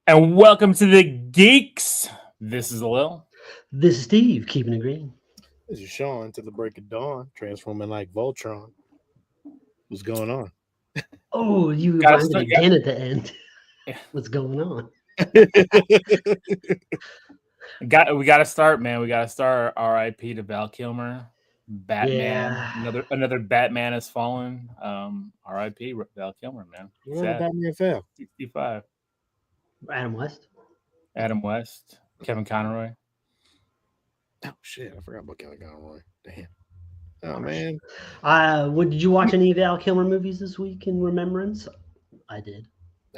And welcome to the Geeks. This is Lil. This is Steve, keeping it green. This is Sean to the break of dawn, transforming like Voltron. What's going on? Oh, you Gotta reminded start- me again at the end. Yeah. What's going on? We got to start, man. We got to start. R.I.P. to Val Kilmer. Batman. Yeah. Another Batman has fallen. R.I.P. Val Kilmer, man. Where the Sad. Batman fell? 65. Adam West. Adam West. Kevin Conroy. Oh shit! I forgot about Kelly Conroy. Damn. Oh man. Did you watch any Val Kilmer movies this week in remembrance? I did.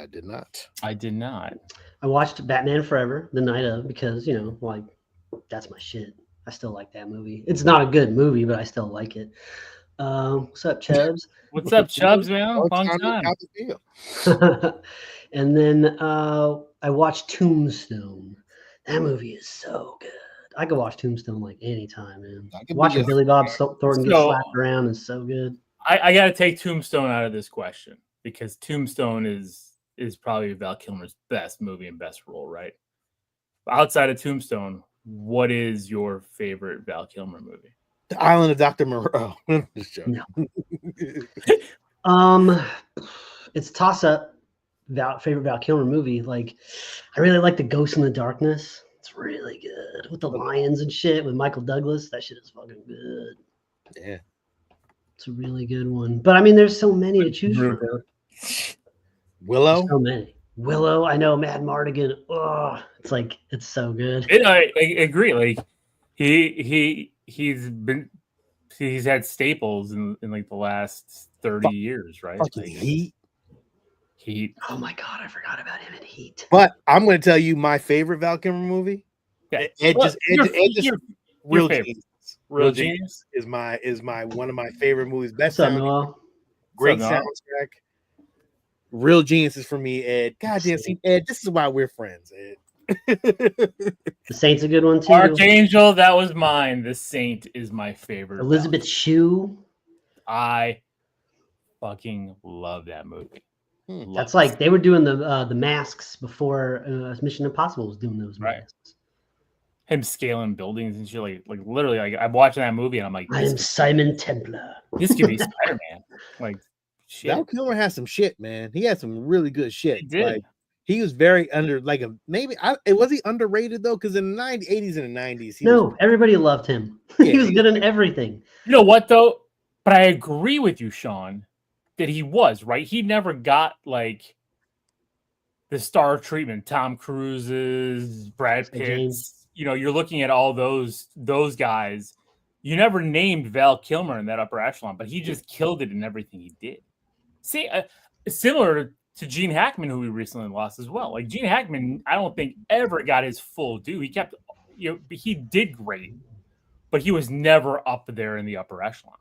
I did not. I did not. I watched Batman Forever the night of because, that's my shit. I still like that movie. It's not a good movie, but I still like it. What's up, Chubbs? What's up, Chubbs, man? Oh, Long Tommy, time. how you feel? And then I watched Tombstone. That movie is so good. I could watch Tombstone like anytime, man. I could be Watching just- Billy Bob Thornton get So- slapped around is so good. I got to take Tombstone out of this question because Tombstone is probably Val Kilmer's best movie and best role, right? Outside of Tombstone, what is your favorite Val Kilmer movie? The Island of Dr. Moreau. Just joking. No. It's toss up. Favorite Val Kilmer movie. Like, I really like The Ghost in the Darkness. It's really good with the lions and shit with Michael Douglas. That shit is fucking good. Yeah. It's a really good one. But I mean, there's so many to choose from. Willow. So many. Willow, I know. Mad Mardigan. Oh, it's so good. I agree. Like he's had staples in like the last 30 years, right? Fucking Like, Heat. Heat. Oh my god, I forgot about him in Heat. But I'm going to tell you my favorite Val Kilmer movie. Yeah. Ed Well, just Real favorite. Genius. Real Genius. is my one of my favorite movies. Best What's up, sound, Noah? great What's up, soundtrack. Real Genius is for me, Ed. Goddamn, see, Ed, this is why we're friends, Ed. The Saint's a good one too. Archangel, that was mine. The Saint is my favorite. Elizabeth Shue. I fucking love that movie. Hmm. That's like they were doing the masks before Mission Impossible was doing those Right. masks. Him scaling buildings and shit. Like literally, like I'm watching that movie and I'm like, I am Simon Templar. this could be Spider-Man. Like shit. Val Kilmer has some shit, man. He had some really good shit. He did. Like, he was very was he underrated though? Because in the 80s and the 90s, No, everybody loved him. Yeah, he was good in everything. You know what though? But I agree with you, Sean, that he was right. He never got like the star treatment. Tom Cruise's, Brad Pitt's. James. You know, you're looking at all those guys. You never named Val Kilmer in that upper echelon, but he just killed it in everything he did. See, similar to Gene Hackman, who we recently lost as well. Like Gene Hackman, I don't think ever got his full due. He kept, he did great, but he was never up there in the upper echelon.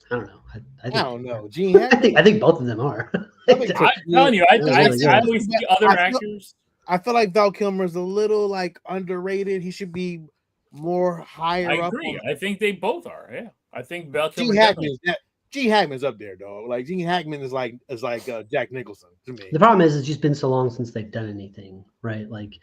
I don't know. I don't know. Gene Hackman, I think both of them are. I'm telling you, I really good. always see other actors. I feel like Val Kilmer is a little like underrated. He should be more higher I up. agree. I think they both are. Yeah, I think Val Kilmer. Gene Hackman's up there, dog. Like Gene Hackman is like Jack Nicholson to me. The problem is it's just been so long since they've done anything, right? Like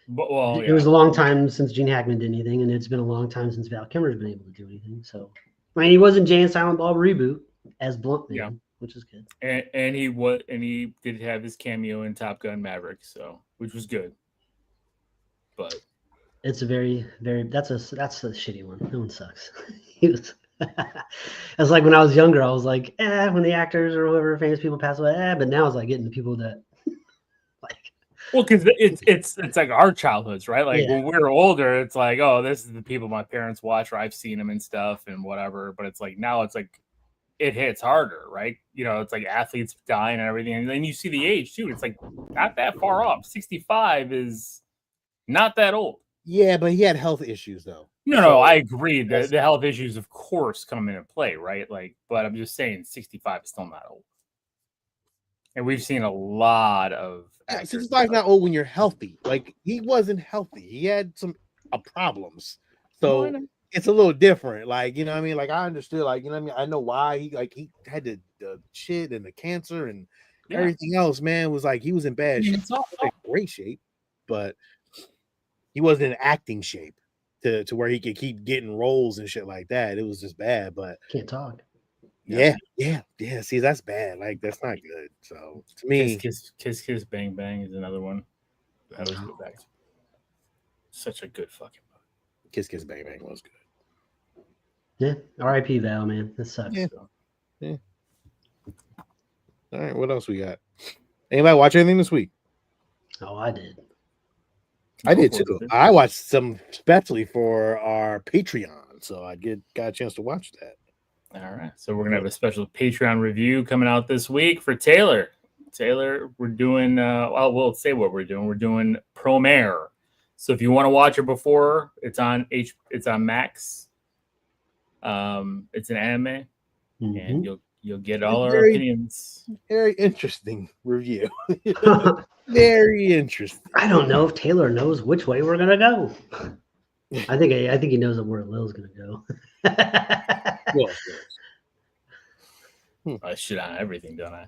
Well, it was a long time since Gene Hackman did anything, and it's been a long time since Val Kilmer's been able to do anything. So, I mean, he was in Jay and Silent Bob reboot as Blunt Man, Yeah. which is good. and he did have his cameo in Top Gun Maverick, so which was good. But It's a very, very that's a shitty one. That one sucks. He was. It's like when I was younger, I was like, when the actors or whoever famous people pass away, but now it's like getting the people that like. well, because it's like our childhoods, right? Like Yeah. when we were older, it's like, oh, this is the people my parents watch, or I've seen them and stuff and whatever. But it's like now it's like it hits harder, right? You know, it's like athletes dying and everything, and then you see the age too. It's like not that far off. 65 is not that old. Yeah, but he had health issues though. No, I agree. The health issues, of course, come into play, right? Like, but I'm just saying 65 is still not old. And we've seen a lot of Yeah, 65 is not old when you're healthy. Like he wasn't healthy. He had some problems. So it's a little different. Like, you know what I mean? Like I understood, like, you know what I mean? I know why he had the shit and the cancer and Everything else, man, was like he was in bad shape. It's all In great shape, but he wasn't in acting shape to where he could keep getting roles and shit like that. It was just bad. But Can't talk. yeah. See, that's bad. Like that's not good. So to me, Kiss, Bang Bang is another one. I always go back to. Such a good fucking book. Kiss Bang Bang was good. Yeah. R.I.P. Val, man. This sucks. Yeah. All right, what else we got? Anybody watch anything this week? Oh, I did. I did too. I watched some especially for our Patreon, so I got a chance to watch that. All right, so we're gonna have a special Patreon review coming out this week for Taylor. Taylor, we're doing. We'll say what we're doing. We're doing Promare. So if you want to watch it before, it's on Max. It's an anime, and you'll get all our opinions. Very interesting review. Very interesting. I don't know if Taylor knows which way we're gonna go. I think he knows where Lil's gonna go. I shit on everything, don't I?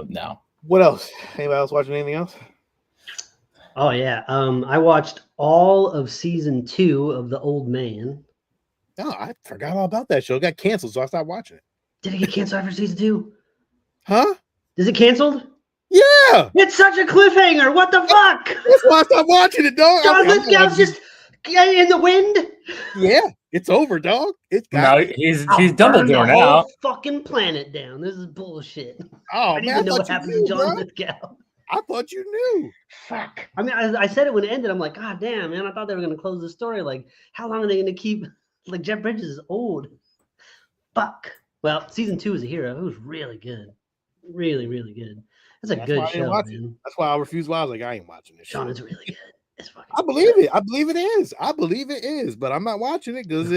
No. What else? Anybody else watching anything else? Oh yeah. I watched all of season 2 of The Old Man. No, I forgot all about that show. It got canceled, so I stopped watching it. Did it get canceled after season 2? Huh? Is it canceled? Yeah. It's such a cliffhanger. What the fuck? That's why I stopped watching it, dog. John Lithgow's just in the wind. Yeah, it's over, dog. It's got he's burn Dumbledore the now. whole fucking planet down. This is bullshit. Oh, I didn't even know what happened to John Lithgow. I thought you knew. Fuck. I mean, I said it when it ended. I'm like, God damn, man. I thought they were going to close the story. Like, how long are they going to keep? Like, Jeff Bridges is old. Fuck. Well, season 2 is a hero. It was really good. Really, really good. That's a good show, man. That's why I refused. Why I was like, I ain't watching this. Sean, it's really good. It's fucking. I believe it. I believe it is. I believe it is. But I'm not watching it because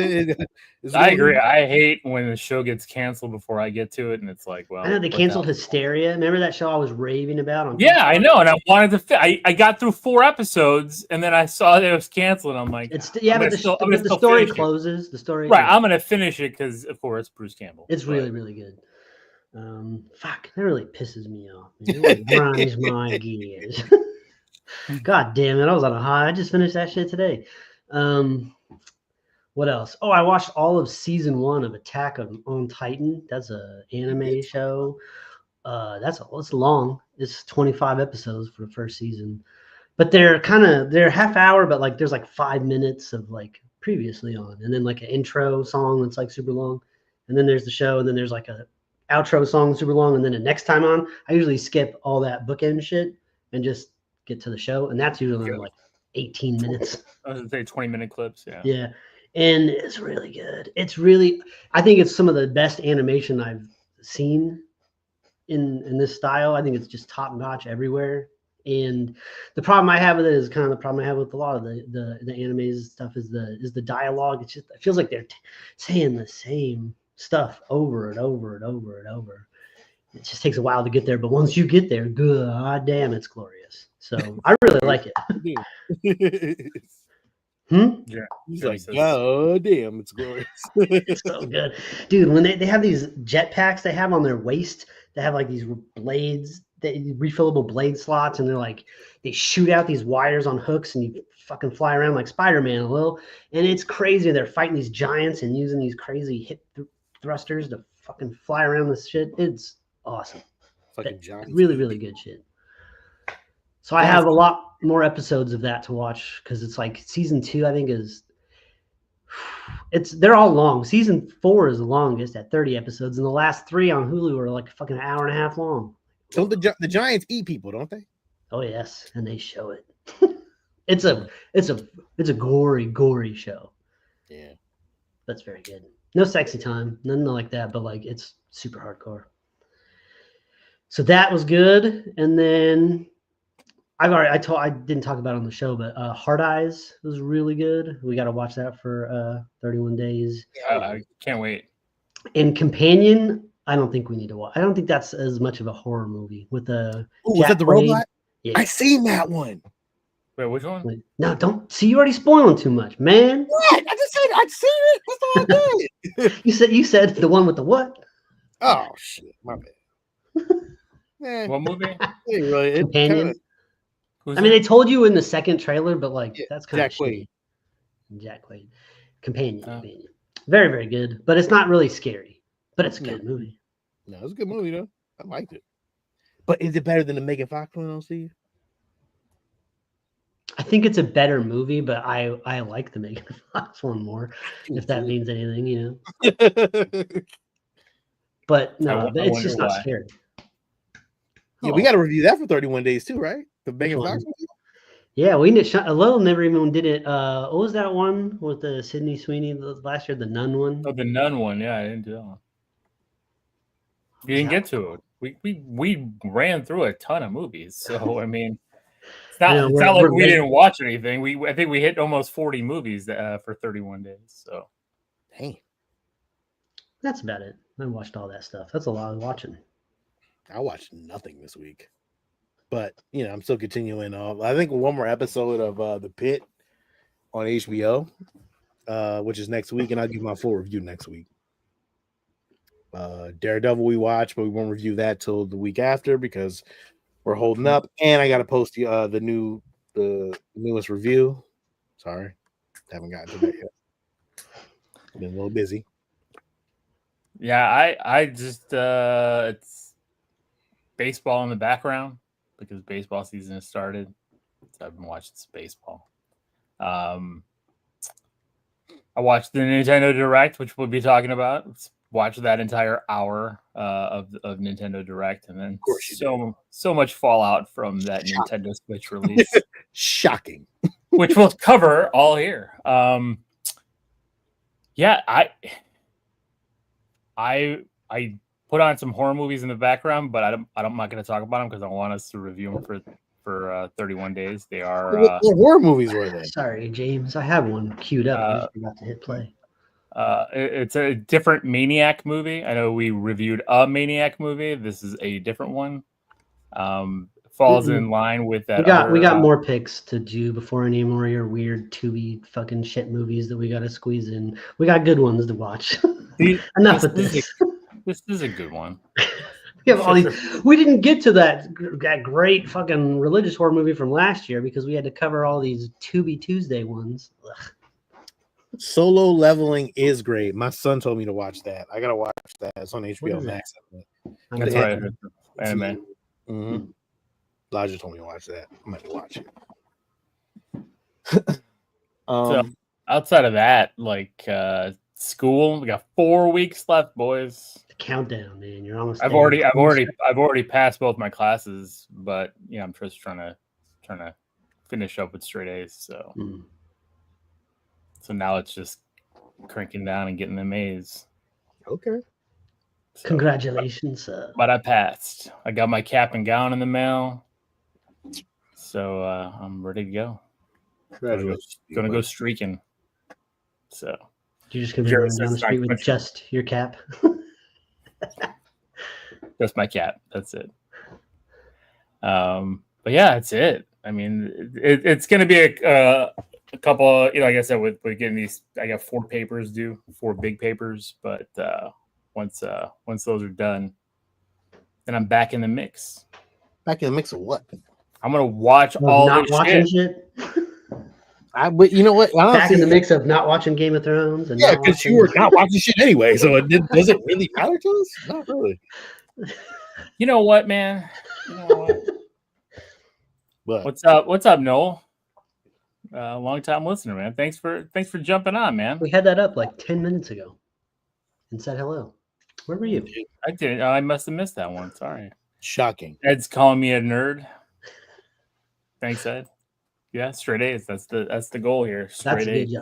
I agree. I hate when the show gets canceled before I get to it, and it's like, well, I know they canceled Hysteria. Remember that show I was raving about? Yeah, I know, and I wanted to. I got through 4 episodes, and then I saw that it was canceled. And I'm like, but the story closes. The story, right? I'm gonna finish it because, of course, Bruce Campbell. It's really, really good. Fuck, that really pisses me off. It really grinds my gears. God damn it! I was on a high. I just finished that shit today. What else? Oh, I watched all of season 1 of Attack on Titan. That's an anime show. It's long. It's 25 episodes for the first season, but they're half hour, but like there's like 5 minutes of like previously on, and then like an intro song that's like super long, and then there's the show, and then there's like a outro song super long, and then the next time on, I usually skip all that bookend shit and just get to the show, and that's usually like 18 minutes. I was gonna say 20-minute clips. Yeah, and it's really good. I think it's some of the best animation I've seen in this style. I think it's just top notch everywhere. And the problem I have with it is kind of the problem I have with a lot of the animes stuff is the dialogue. It feels like they're saying the same stuff over and over and over and over. It just takes a while to get there, but once you get there, god damn, it's glorious. So I really like it. Yeah, he's like, god damn, it's glorious. It's so good, dude. When they have these jetpacks they have on their waist, they have like these blades, refillable blade slots, and they shoot out these wires on hooks, and you fucking fly around like Spider-Man a little, and it's crazy. They're fighting these giants and using these crazy hip thrusters to fucking fly around this shit. It's awesome. Fucking giants. Really, really good shit. So I have a lot more episodes of that to watch because it's like season 2, I think they're all long. Season 4 is the longest at 30 episodes, and the last 3 on Hulu are like fucking an hour and a half long. Don't the giants eat people, don't they? Oh yes, and they show it. It's a gory show. Yeah, that's very good. No sexy time, nothing like that, but like it's super hardcore. So that was good, and then I didn't talk about it on the show, but Hard Eyes was really good. We got to watch that for 31 days. Yeah, I can't wait. And Companion, I don't think we need to watch. I don't think that's as much of a horror movie with the. Oh, was that the robot? Yeah. I seen that one. Wait, which one? No, don't see. You already spoiling too much, man. What? I just said I'd seen it. That's all I did. You said the one with the what? Oh shit, my bad. What movie? Really, Companion. Who's I mean, it? they told you in the second trailer, but like that's kind of Jack Quaid. shitty. Jack Quaid. Companion. Very, very good, but it's not really scary. But it's a good movie. No, it's a good movie though. I liked it. But is it better than the Megan Fox one? I'll see you. I think it's a better movie, but I like the Megan Fox one more, if that means anything, you know. But no, I it's wonder just not why. scary. Yeah, we got to review that for 31 days too, right? The Megan Fox one. Yeah, we did. Lil never even did it. What was that one with the Sydney Sweeney last year? The Nun one. Oh, the Nun one. Yeah, I didn't do that one. We didn't get to it. We ran through a ton of movies, so I mean, it's not like we didn't watch anything. I think we hit almost 40 movies for 31 days. So, dang, that's about it. I watched all that stuff. That's a lot of watching. I watched nothing this week, but you know, I'm still continuing. I think one more episode of The Pit on HBO, which is next week, and I'll give my full review next week. Daredevil we watched, but we won't review that till the week after because we're holding up. And I got to post the newest review. Sorry, haven't gotten to that yet. Been a little busy. Yeah, I just it's baseball in the background because baseball season has started. So I've been watching some baseball. I watched the Nintendo Direct, which we'll be talking about. Watch that entire hour of Nintendo Direct, and then so much fallout from that Nintendo Switch release. Shocking. Which we'll cover all here. Yeah, I put on some horror movies in the background, but I'm not going to talk about them because I want us to review them for 31 days. They are what horror movies were they? Sorry, James, I have one queued up. I just forgot to hit play. It's a different Maniac movie. I know we reviewed a Maniac movie. This is a different one. Falls in line with that. We got more picks to do before any more of your weird Tubi fucking shit movies that we got to squeeze in. We got good ones to watch. Enough with this. This is a good one. We have all these. We didn't get to that great fucking religious horror movie from last year because we had to cover all these Tubi Tuesday ones. Ugh. Solo Leveling is great. My son told me to watch that. I gotta watch that. It's on HBO Max. That's right. Anime. Mm-hmm. Elijah told me to watch that. I'm gonna watch it. So outside of that, like school, we got 4 weeks left, boys. The countdown, man. You're almost. I've already passed both my classes, but yeah, I'm just trying to finish up with straight A's. So. So now it's just cranking down and getting them A's. Okay. So, congratulations. But I passed. I got my cap and gown in the mail. So I'm ready to go. Gonna go streaking. So you're just gonna be running down the street with just your cap? Just my cap. That's it. But yeah, that's it. I mean, it's gonna be a couple, like I said, with getting these, I got 4 papers due, 4 big papers. But once those are done, then I'm back in the mix. Back in the mix of what? I'm gonna watch all not this watching shit. But you know what? Back in the mix of not watching Game of Thrones, and yeah, because you were not watching shit anyway. So does it really matter to us? Not really. You know what, man? You know what? What? What's up, Noel? Long time listener, man. Thanks for jumping on, man. We had that up like 10 minutes ago and said hello. Where were you? I didn't. I must have missed that one. Sorry. Shocking. Ed's calling me a nerd. Thanks, Ed. Yeah, straight A's. That's the goal here. Straight A's.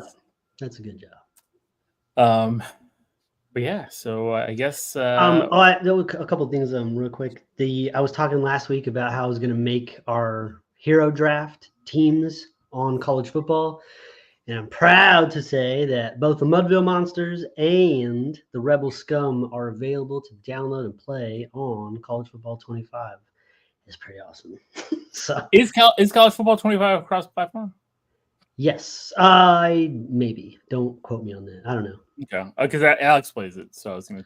That's a good job. But yeah, so I guess. There were a couple of things. Real quick. I was talking last week about how I was going to make our hero draft teams on college football, and I'm proud to say that both the Mudville Monsters and the Rebel Scum are available to download and play on College Football 25. It's pretty awesome. So is College Football 25 across platform? Yes, maybe. Don't quote me on that. I don't know. Okay, because Alex plays it, so I was gonna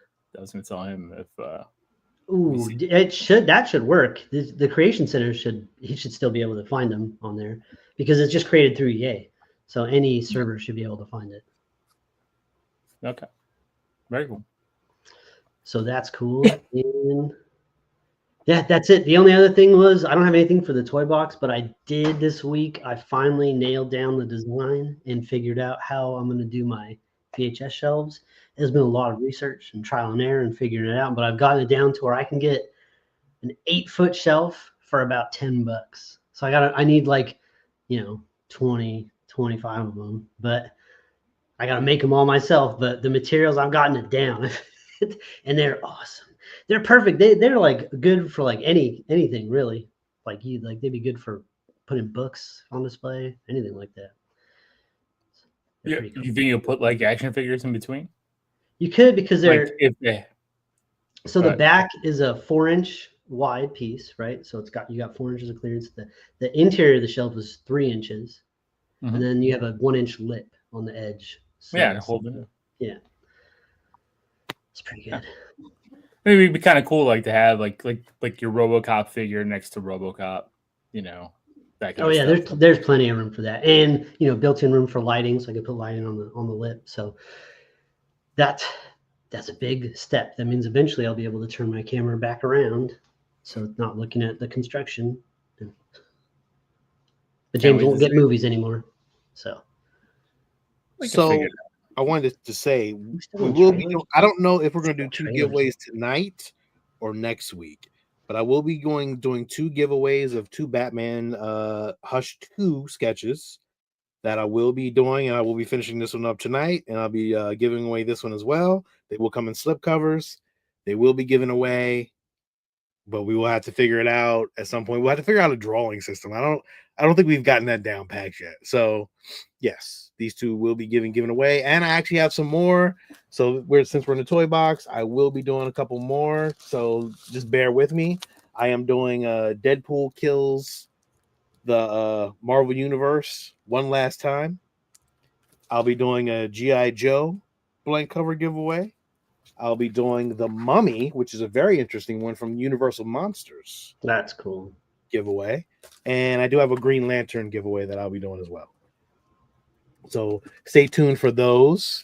tell him if Ooh, that should work. The Creation Center he should still be able to find them on there because it's just created through EA. So any server should be able to find it. Okay. Very cool. So that's cool. And yeah, that's it. The only other thing was I don't have anything for the toy box, but I did this week. I finally nailed down the design and figured out how I'm going to do my VHS shelves. There's been a lot of research and trial and error and figuring it out, but I've gotten it down to where I can get an 8-foot shelf for about $10. So I need like, 20, 25 of them, but I got to make them all myself. But the materials, I've gotten it down and they're awesome. They're perfect. They're like good for like anything really. Like they'd be good for putting books on display, anything like that. Yeah, cool. You think you'll put like action figures in between? You could because they're like so the back is a 4-inch wide piece, right? So you got 4 inches of clearance. The interior of the shelf is 3 inches, and then you have a 1-inch lip on the edge. So yeah, it's pretty good. Maybe it'd be kind of cool, like to have like your RoboCop figure next to RoboCop, that kind of stuff. There's plenty of room for that, and built-in room for lighting, so I could put lighting on the lip. So that's a big step. That means eventually I'll be able to turn my camera back around, so it's not looking at the construction. But James won't get movies anymore, so. I wanted to say we will be. I don't know if we're going to do 2 giveaways tonight or next week, but I will be doing 2 giveaways of 2 Batman Hush 2 sketches that I will be doing, and I will be finishing this one up tonight, and I'll be giving away this one as well. They will come in slipcovers. They will be given away, but we will have to figure it out at some point. We'll have to figure out a drawing system. I don't think we've gotten that down packed yet. So yes, these 2 will be given away, and I actually have some more. So since we're in the toy box, I will be doing a couple more. So just bear with me. I am doing Deadpool kills the Marvel Universe one last time. I'll be doing a G.I. Joe blank cover giveaway. I'll be doing the Mummy, which is a very interesting one from Universal Monsters. That's cool. Giveaway. And I do have a Green Lantern giveaway that I'll be doing as well. So stay tuned for those.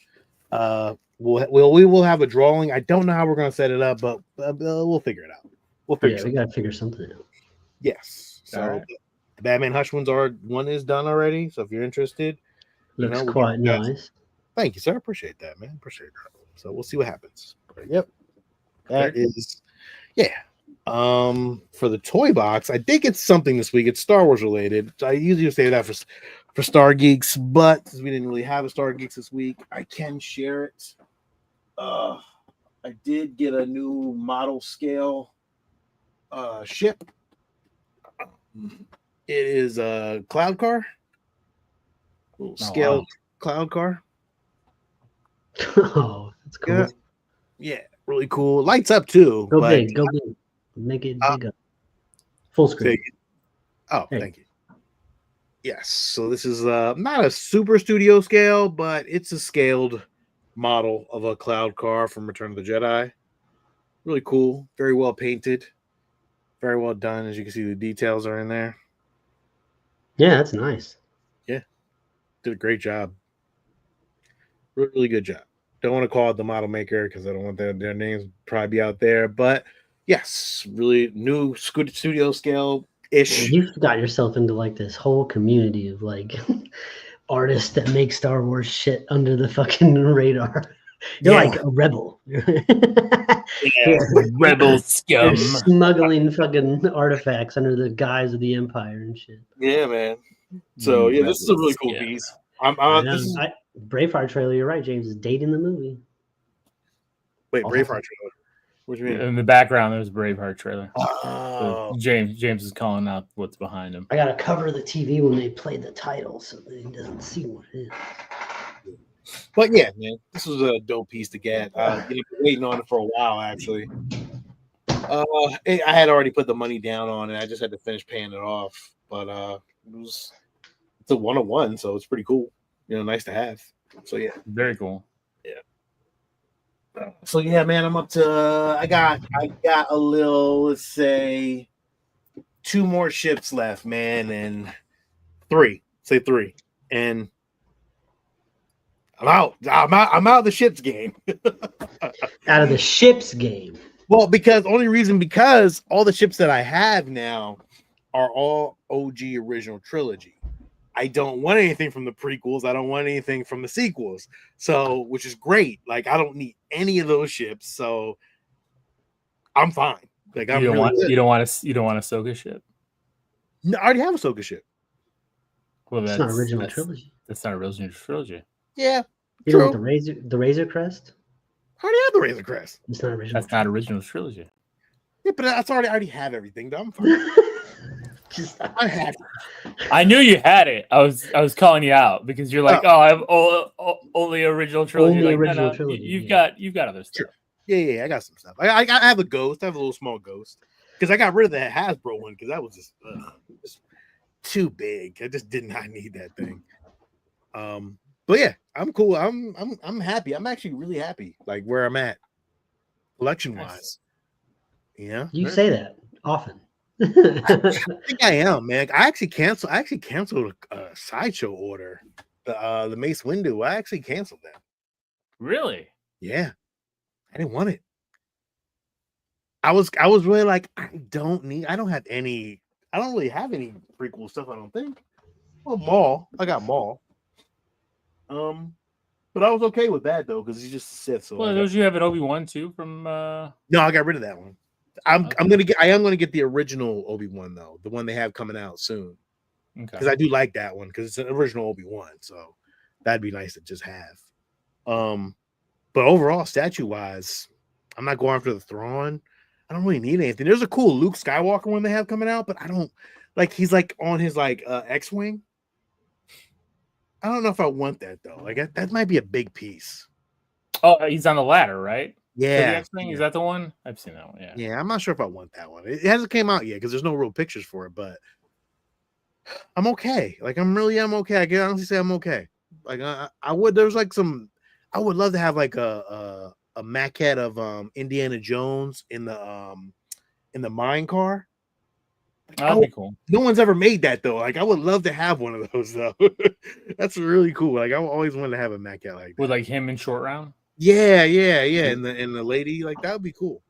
We will have a drawing. I don't know how we're going to set it up, but we'll figure it out. We got to figure something out. Yes. So the Batman Hush one is done already. So if you're interested, looks quite nice. Thank you, sir. Appreciate that, man. Appreciate that. So we'll see what happens. Yep. That is, yeah. For the toy box, I did get something this week. It's Star Wars related. I usually say that for Star Geeks, but since we didn't really have a Star Geeks this week, I can share it. I did get a new model scale ship. It is a cloud car. Scaled cloud car. Oh, that's cool. Yeah, really cool. Lights up too. Go big. Make it bigger. Full screen. Thank you. Yes. So this is not a super studio scale, but it's a scaled model of a cloud car from Return of the Jedi. Really cool. Very well painted. Very well done. As you can see, the details are in there. Yeah, that's nice. Yeah. Did a great job. Really good job. Don't want to call it the model maker because I don't want their names probably be out there. But yes, really new studio scale ish. You've got yourself into like this whole community of like artists that make Star Wars shit under the fucking radar. You're like a rebel. Rebel scum. You're smuggling fucking artifacts under the guise of the Empire and shit. Yeah, man. So yeah, this is a really cool piece. Braveheart trailer. You're right, James is dating the movie. Wait, Braveheart trailer. What do you mean? In the background, there's a Braveheart trailer. Oh. So James is calling out what's behind him. I gotta cover the TV when they play the title so that he doesn't see what it is. But yeah, man, this was a dope piece to get. I've been waiting on it for a while, actually. I had already put the money down on it. I just had to finish paying it off. But it's a 1-of-1, so it's pretty cool. Nice to have. So yeah, very cool. Yeah. So yeah, man, I'm up to. I got a little. Let's say 2 more ships left, man, and 3. Say 3, and I'm out. I'm out of the ships game. Out of the ships game. Well, because all the ships that I have now are all OG original trilogy. I don't want anything from the prequels. I don't want anything from the sequels. So, which is great. Like, I don't need any of those ships. So, I'm fine. Like, I'm really good. You don't want a Ahsoka ship. No, I already have a Ahsoka ship. Well, It's not original trilogy. That's not original trilogy. Yeah, you true. don't want the Razor Crest? I already have the Razor Crest. It's not original. That's not original trilogy. Yeah, but I already have everything. I'm fine. I have. I knew you had it. I was calling you out because you're like, I have only original trilogy. Only like, original no, trilogy. You've yeah. got other stuff. Sure. Yeah, I got some stuff. I have a ghost. I have a little small ghost because I got rid of that Hasbro one because that was just too big. I just did not need that thing. But yeah, I'm cool. I'm happy. I'm actually really happy, like where I'm at, collection wise. Yeah, You say that often. I think I am, man. I actually canceled a Sideshow order. The Mace Windu. I actually canceled that. Really? Yeah, I didn't want it. I was really like, I don't really have any prequel stuff. I don't think. Well, Maul. I got Maul. But I was okay with that though because he just Sith. So well, don't you have an Obi-Wan too from? No, I got rid of that one. I am gonna get the original Obi-Wan though, the one they have coming out soon. Because I do like that one because it's an original Obi-Wan, so that'd be nice to just have. But overall, statue wise, I'm not going after the Thrawn. I don't really need anything. There's a cool Luke Skywalker one they have coming out, but I don't like. He's like on his like X-wing. I don't know if I want that though. Like that might be a big piece. Oh, he's on the ladder, right? Yeah. Is that the one? I've seen that one. Yeah. Yeah, I'm not sure if I want that one. It hasn't came out yet because there's no real pictures for it, but I'm okay. Like I'm okay. I can honestly say I'm okay. Like I would love to have like a maquette of Indiana Jones in the mine car. That'd be cool. No one's ever made that though. Like I would love to have one of those though. That's really cool. Like I always wanted to have a maquette like that. With like him in Short Round. Yeah. And the lady, like that would be cool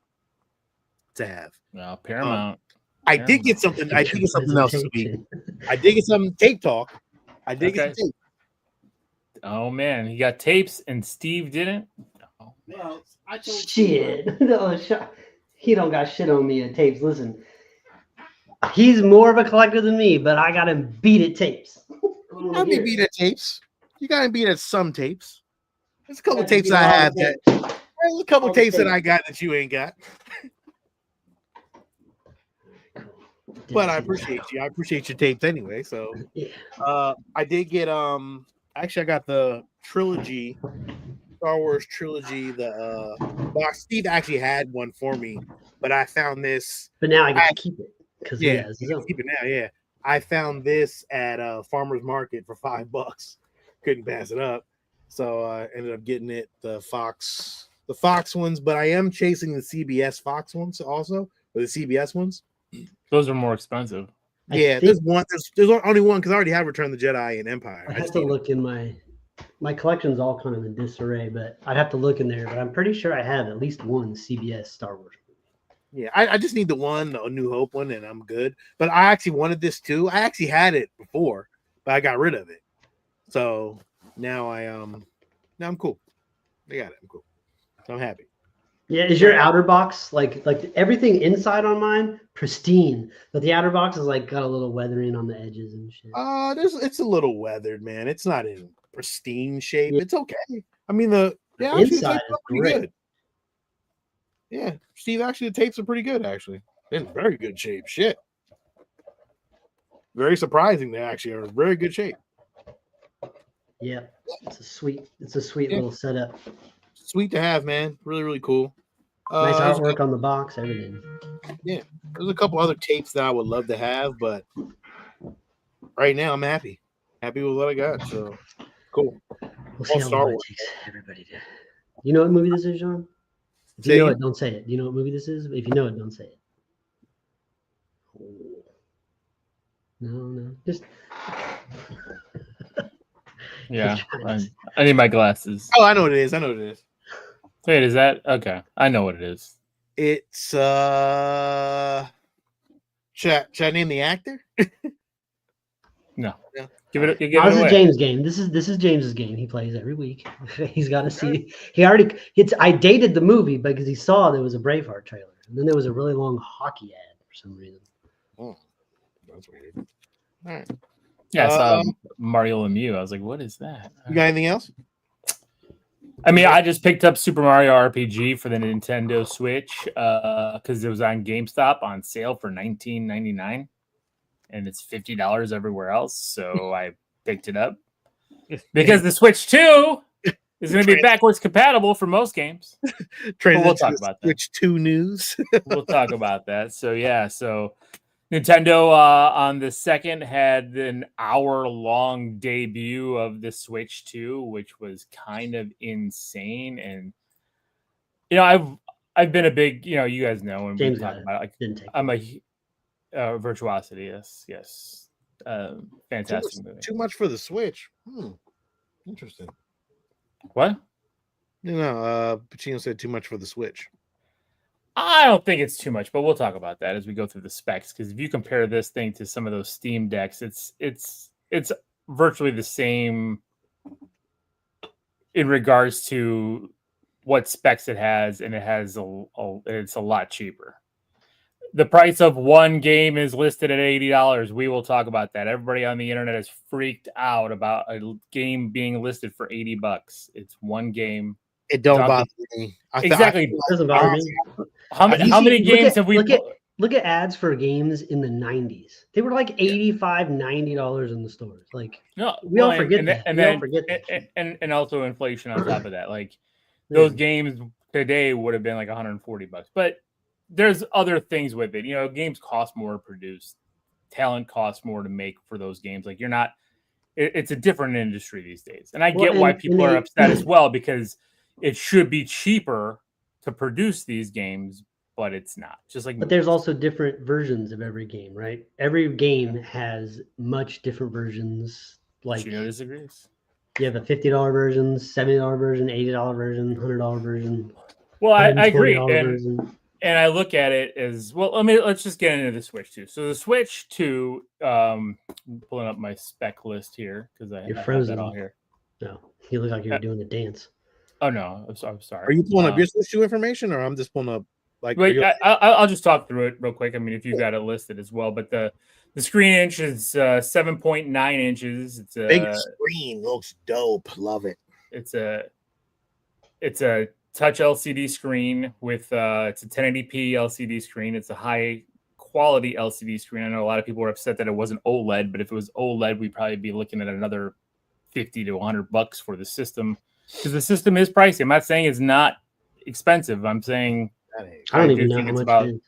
to have. No, Paramount. I did get something. I did get something else this week. I did get some tape talk. I did get some tape. Oh man, he got tapes and Steve didn't. Oh, well, shit. No, he don't got shit on me at tapes. Listen, he's more of a collector than me, but I got him beat at tapes. You got me beat at tapes. You got me beat at some tapes. There's a couple tapes I have that. There's a couple tapes that I got that you ain't got. But I appreciate you. I appreciate your tapes anyway. So, I did get Actually, I got the trilogy, Star Wars trilogy. The box. Steve actually had one for me, but I found this. But now I get to keep it because keep it now. Yeah, I found this at a farmer's market for $5. Couldn't pass it up, so I ended up getting it. The Fox ones, but I am chasing the CBS Fox ones also, or the CBS ones. Those are more expensive. Yeah, there's only one because I already have Return of the Jedi and Empire. I have to look in my collection's all kind of in disarray, but I'd have to look in there. But I'm pretty sure I have at least one CBS Star Wars movie. Yeah, I just need the New Hope one, and I'm good. But I actually wanted this too. I actually had it before, but I got rid of it. So now I'm cool. I got it. I'm cool. So I'm happy. Yeah, is your outer box like everything inside on mine pristine, but the outer box is like got a little weathering on the edges and shit? It's a little weathered, man. It's not in pristine shape. Yeah. It's okay. I mean the inside is pretty good. Yeah, Steve, actually the tapes are pretty good. Actually, they're in very good shape. Shit, very surprising. They actually are in very good shape. Yeah, it's a sweet little setup. Sweet to have, man. Really, really cool. Nice artwork on the box, everything. Yeah, there's a couple other tapes that I would love to have, but right now I'm happy. Happy with what I got. So cool. We'll see how long it takes everybody to. You know what movie this is, John? If you know it, don't say it. Do you know what movie this is? If you know it, don't say it. Oh. No. Just. Yeah. I need my glasses. Oh, I know what it is. Wait, is that okay? I know what it is. It's should I name the actor? No. Yeah. Give it This is James' game. This is James's game. He plays every week. He's got to see. I dated the movie because he saw there was a Braveheart trailer, and then there was a really long hockey ad for some reason. Oh, that's weird. All right. Yeah, I saw Mario Lemieux. I was like, what is that? You got anything else? I mean, I just picked up Super Mario RPG for the Nintendo Switch because it was on GameStop on sale for $19.99. And it's $50 everywhere else. So I picked it up because the Switch 2 is going to be backwards compatible for most games. We'll talk about that. Switch 2 news. We'll talk about that. So, yeah. So Nintendo on the 2nd had an hour-long debut of the Switch 2, which was kind of insane. And, I've been a big, you guys know, and James we talk about it. Didn't take I'm a Virtuosity, yes. Fantastic movie. Too much for the Switch. Interesting. What? Pacino said too much for the Switch. I don't think it's too much, but we'll talk about that as we go through the specs. Because if you compare this thing to some of those Steam Decks, it's virtually the same in regards to what specs it has, and it's a lot cheaper. The price of one game is listed at $80. We will talk about that. Everybody on the internet is freaked out about a game being listed for $80. It's one game. It don't bother me. Exactly. It doesn't bother me. How many games have we? Look at ads for games in the 90s. They were like $85, $90 in the stores. Like we all forget that. And also inflation on top of that. Like those games today would have been like $140. But there's other things with it. Games cost more to produce. Talent costs more to make for those games. Like it's a different industry these days. And I get why people are upset as well, because it should be cheaper to produce these games, but it's not. But there's also different versions of every game, right? Every game has much different versions. Like Gino disagrees. You have a $50 version, $70 version, $80 version, $100 version. Well, I agree. And I look at it as well. Let's just get into the Switch 2. So the Switch 2, I'm pulling up my spec list here because I have that all here. No, you look like you're doing a dance. Oh no, I'm sorry. Are you pulling up your Switch 2 information, or I'm just pulling up Wait, I'll just talk through it real quick. I mean, if you got it listed as well, but the screen inch is 7.9 inches. It's a big screen, looks dope. Love it. It's a touch LCD screen with it's a 1080p LCD screen. It's a high quality LCD screen. I know a lot of people were upset that it wasn't OLED, but if it was OLED, we'd probably be looking at another $50 to $100 for the system, because the system is pricey. I'm not saying it's not expensive. I'm saying I don't even know how much it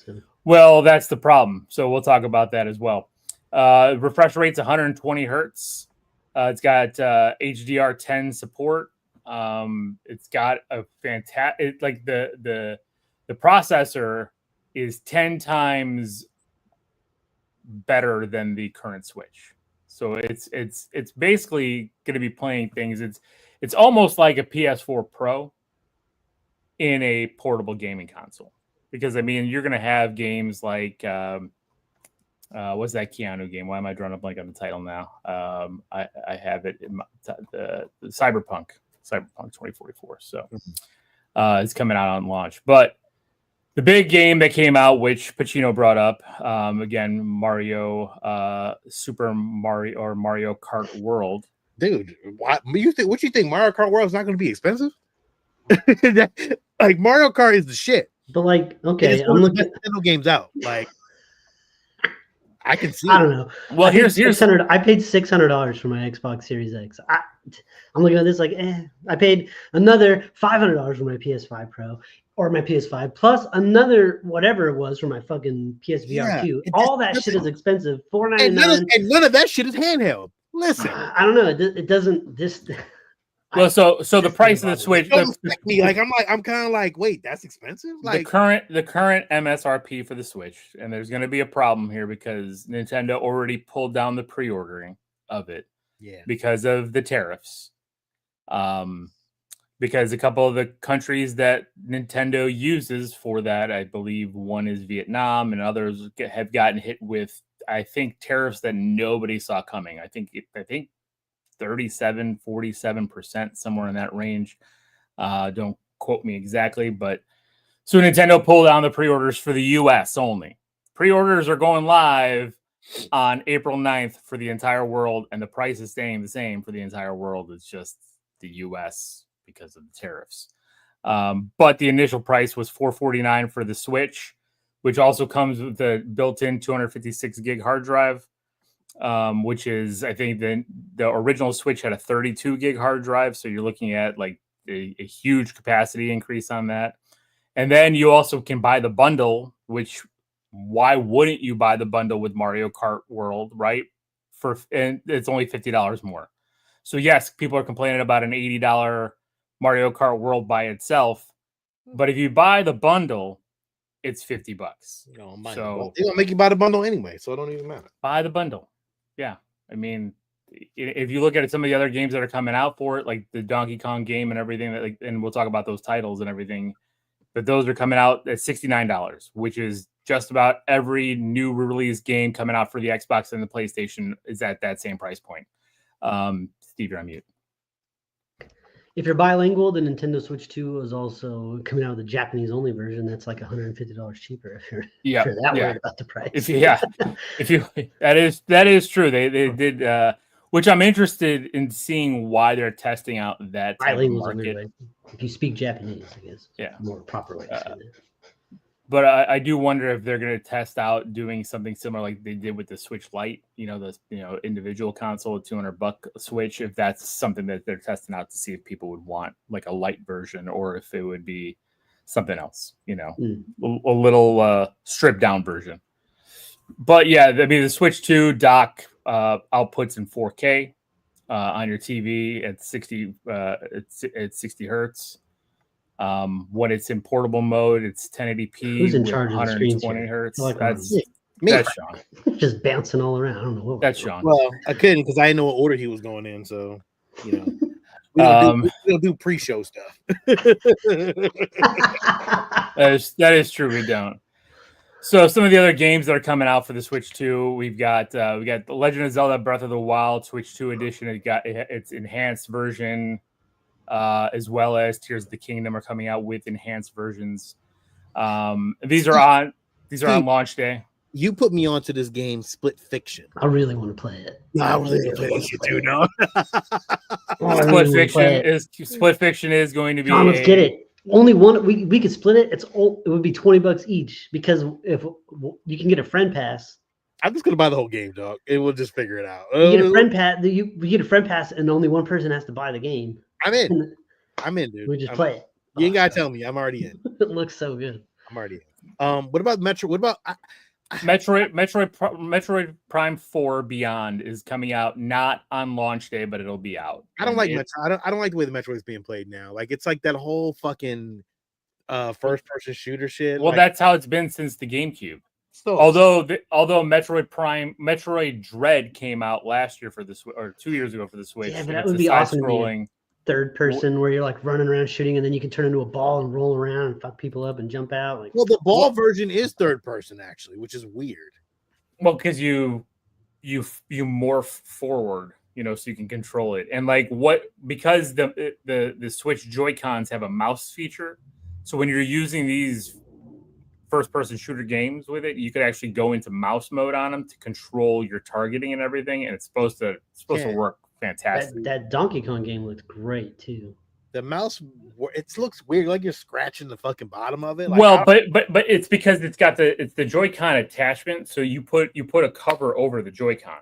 is. Well, that's the problem. So we'll talk about that as well. Refresh rate's 120 hertz. It's got HDR10 support. It's got a fantastic, like the processor is 10 times better than the current Switch. So it's basically going to be playing things. It's almost like a PS4 Pro in a portable gaming console, because I mean, you're going to have games like what's that Keanu game? Why am I drawing a blank on the title now? I have it in the Cyberpunk 2044. So it's coming out on launch. But the big game that came out, which Pacino brought up, again, Super Mario or Mario Kart World. Dude, what you think Mario Kart World is not going to be expensive? Like Mario Kart is the shit. But like, okay, I'm looking at Nintendo games out. Like, I can see. I don't know. Well, here's $600. I paid $600 for my Xbox Series X. I'm looking at this like, I paid another $500 for my PS5 Pro or my PS5 plus another whatever it was for my fucking PSVR 2. All that shit is expensive. $499. And none of that shit is handheld. Listen, I don't know. It doesn't. This. Well, so the price of the Switch, Don't affect me. Like I'm kind of like, wait, that's expensive. Like the current MSRP for the Switch, and there's going to be a problem here because Nintendo already pulled down the pre-ordering of it, because of the tariffs. Because a couple of the countries that Nintendo uses for that, I believe one is Vietnam, and others have gotten hit with, I think, tariffs that nobody saw coming. I think 47%, somewhere in that range. Don't quote me exactly, but so Nintendo pulled down the pre-orders for the US only. Pre-orders are going live on April 9th for the entire world, and the price is staying the same for the entire world. It's just the US because of the tariffs. But the initial price was $449 for the Switch, which also comes with the built-in 256 gig hard drive. Which is, I think, the original Switch had a 32 gig hard drive, so you're looking at like a huge capacity increase on that. And then you also can buy the bundle, which why wouldn't you buy the bundle with Mario Kart World, right? And it's only $50 more. So yes, people are complaining about an $80 Mario Kart World by itself, but if you buy the bundle, it's $50. So they don't make you buy the bundle anyway, so it don't even matter. Buy the bundle. Yeah, I mean, if you look at some of the other games that are coming out for it, like the Donkey Kong game and everything, that, like, and we'll talk about those titles and everything, but those are coming out at $69, which is just about every new release game coming out for the Xbox and the PlayStation is at that same price point. Steve, you're on mute. If you're bilingual, the Nintendo Switch 2 is also coming out with the Japanese only version. That's like $150 cheaper if you're that worried about the price. That is true. They did, which I'm interested in seeing why they're testing out that type of market. If you speak Japanese, I guess. Yeah, more proper way to say it. But I do wonder if they're going to test out doing something similar like they did with the Switch Lite, the individual console, $200 Switch. If that's something that they're testing out to see if people would want like a light version, or if it would be something else, a little stripped down version. But yeah, I mean the Switch 2 dock outputs in 4K on your TV at 60 hertz. When it's in portable mode, it's 1080p. Who's in charge with 120 hertz. That's Sean. Just bouncing all around. I don't know what. That's Sean. Well, I couldn't because I didn't know what order he was going in. So, we don't do pre-show stuff. That is true. We don't. So some of the other games that are coming out for the Switch 2, we got The Legend of Zelda: Breath of the Wild Switch 2 edition. It got its enhanced version. As well as Tears of the Kingdom are coming out with enhanced versions. These are on launch day. You put me onto this game, Split Fiction. I really want to play it. No, I really want to play it too. No. Split Fiction is going to be. Let's get it. Only one. We could split it. It would be $20 each because if you can get a friend pass. I'm just gonna buy the whole game, dog. It will just figure it out. You get a friend pass. You get a friend pass, and only one person has to buy the game. I'm in, dude. We just play it. You ain't gotta tell me. I'm already in. It looks so good. I'm already in. What about Metro? What about Metroid Prime 4 Beyond is coming out not on launch day, but it'll be out. I don't like Metro. I don't like the way the Metroid is being played now. Like it's like that whole fucking first person shooter shit. Well, that's how it's been since the GameCube. Although Metroid Dread came out last year for the Switch, or 2 years ago for the Switch. Yeah, but that would be awesome. Scrolling third person where you're like running around shooting, and then you can turn into a ball and roll around and fuck people up and jump out. Like, well, the ball version is third person actually, which is weird. Well, because you morph forward, so you can control it, and because the Switch Joy-Cons have a mouse feature, so when you're using these first-person shooter games with it, you could actually go into mouse mode on them to control your targeting and everything, and it's supposed to work fantastic. That Donkey Kong game looked great too. The mouse, it looks weird, like you're scratching the fucking bottom of it. But it's because it's the Joy-Con attachment, so you put a cover over the Joy-Con,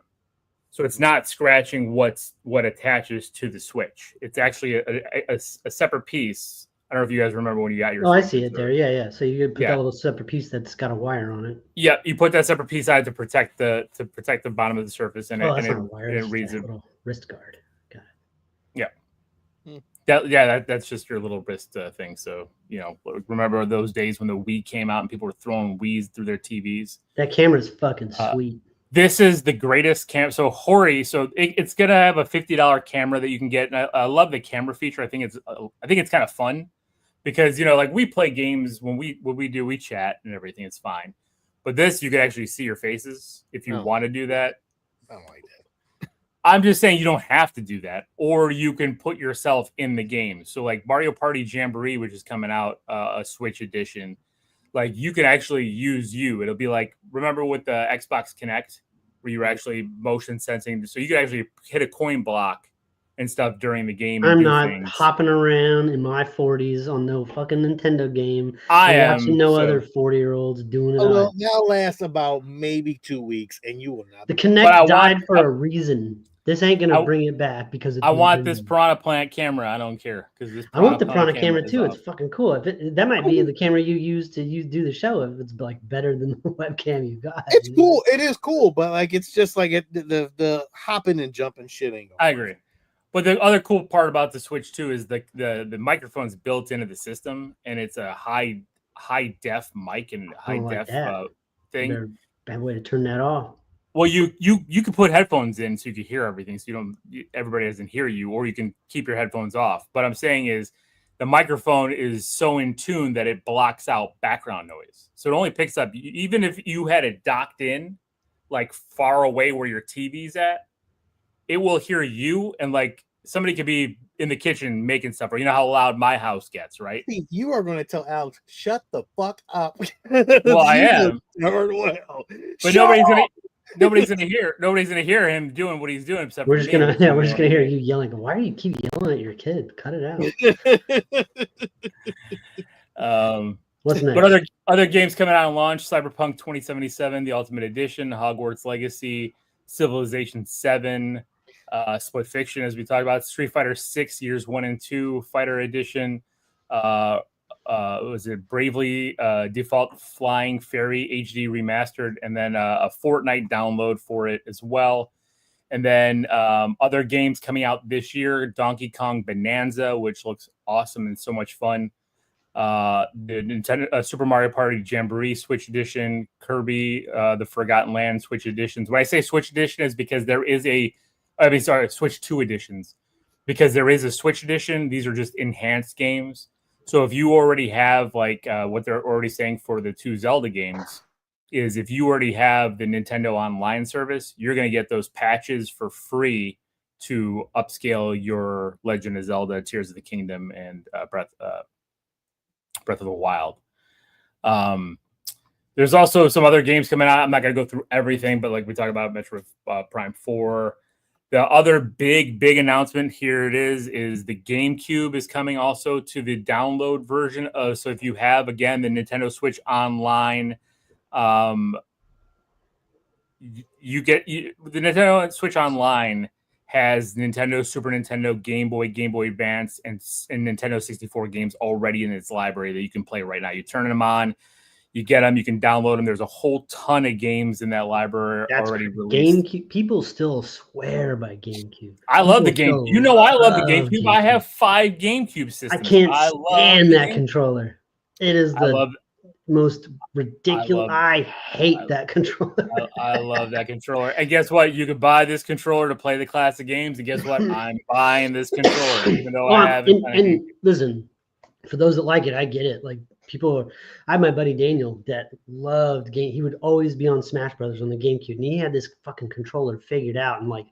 so it's not scratching what attaches to the Switch. It's actually a separate piece. I don't know if you guys remember when you got your. Oh, I see it there. Yeah. So you put that little separate piece that's got a wire on it. Yeah, you put that separate piece on to protect the bottom of the surface, and it reads it. Little wrist guard. Got it. Yeah. That's just your little wrist thing. So, remember those days when the Wii came out and people were throwing Wiis through their TVs? That camera's fucking sweet. This is the greatest camera. So Hori, it's gonna have a $50 camera that you can get. And I love the camera feature. I think it's kind of fun because like we play games when we chat and everything. It's fine, but this you can actually see your faces if you want to do that. I don't like that. I'm just saying you don't have to do that, or you can put yourself in the game. So like Mario Party Jamboree, which is coming out, a Switch edition, like you can actually use you. It'll be like, remember with the Xbox Kinect where you were actually motion sensing. So you could actually hit a coin block and stuff during the game. I'm not hopping around in my 40s on no fucking Nintendo game. Watching other 40-year-olds doing it. Well, that'll last about maybe 2 weeks, and you will not. The Kinect died for a reason. This ain't gonna bring it back because I want this Piranha Plant camera. I don't care because I want the Piranha camera too. It's fucking cool. That might be the camera you use to do the show. If it's like better than the webcam you got. It's cool. It is cool, but like it's just like the hopping and jumping shit ain't. I agree. But the other cool part about the Switch too is the microphone's built into the system, and it's a high def mic and high def thing. Bad way to turn that off. Well, you can put headphones in so you can hear everything, so everybody doesn't hear you, or you can keep your headphones off. But I'm saying is the microphone is so in tune that it blocks out background noise, so it only picks up even if you had it docked in, like far away where your TV's at. It will hear you, and like somebody could be in the kitchen making stuff, or you know how loud my house gets, right? You are going to tell Alex, shut the fuck up. Well, I am. Well. But nobody's gonna hear him doing what he's doing. Except we're just gonna hear you yelling. Why do you keep yelling at your kid? Cut it out. What's next? But other games coming out on launch: Cyberpunk 2077, the Ultimate Edition, Hogwarts Legacy, Civilization 7, Split Fiction, as we talked about, Street Fighter 6 Years 1 and 2 Fighter Edition. Was it Bravely Default Flying Fairy HD Remastered, and then a Fortnite download for it as well. And then other games coming out this year: Donkey Kong Bonanza, which looks awesome and so much fun. The Nintendo Super Mario Party Jamboree Switch Edition, Kirby the Forgotten Land Switch Editions. When I say Switch Edition, is because there is Switch 2 editions, because there is a Switch Edition. These are just enhanced games. So if you already have what they're already saying for the 2 Zelda games is if you already have the Nintendo Online service, you're going to get those patches for free to upscale your Legend of Zelda, Tears of the Kingdom, and Breath of the Wild. There's also some other games coming out. I'm not going to go through everything, but like we talked about Metroid Prime 4. The other big announcement here is the GameCube is coming also to the download version of. So if you have, again, the Nintendo Switch Online, you get the Nintendo Switch Online has Nintendo, Super Nintendo, Game Boy Advance, and Nintendo 64 games already in its library that you can play right now. You turn them on, you get them, you can download them. There's a whole ton of games in that library already released. GameCube, people still swear by GameCube. I love the game. I love the GameCube. I have 5 GameCube systems. I can't stand that controller. It is the most ridiculous. I hate that controller. I love that controller. And guess what? You could buy this controller to play the classic games. And guess what? I'm buying this controller, even though I haven't. And listen, for those that like it, I get it. Like I have my buddy Daniel that loved game. He would always be on Smash Brothers on the GameCube, and he had this fucking controller figured out. And like,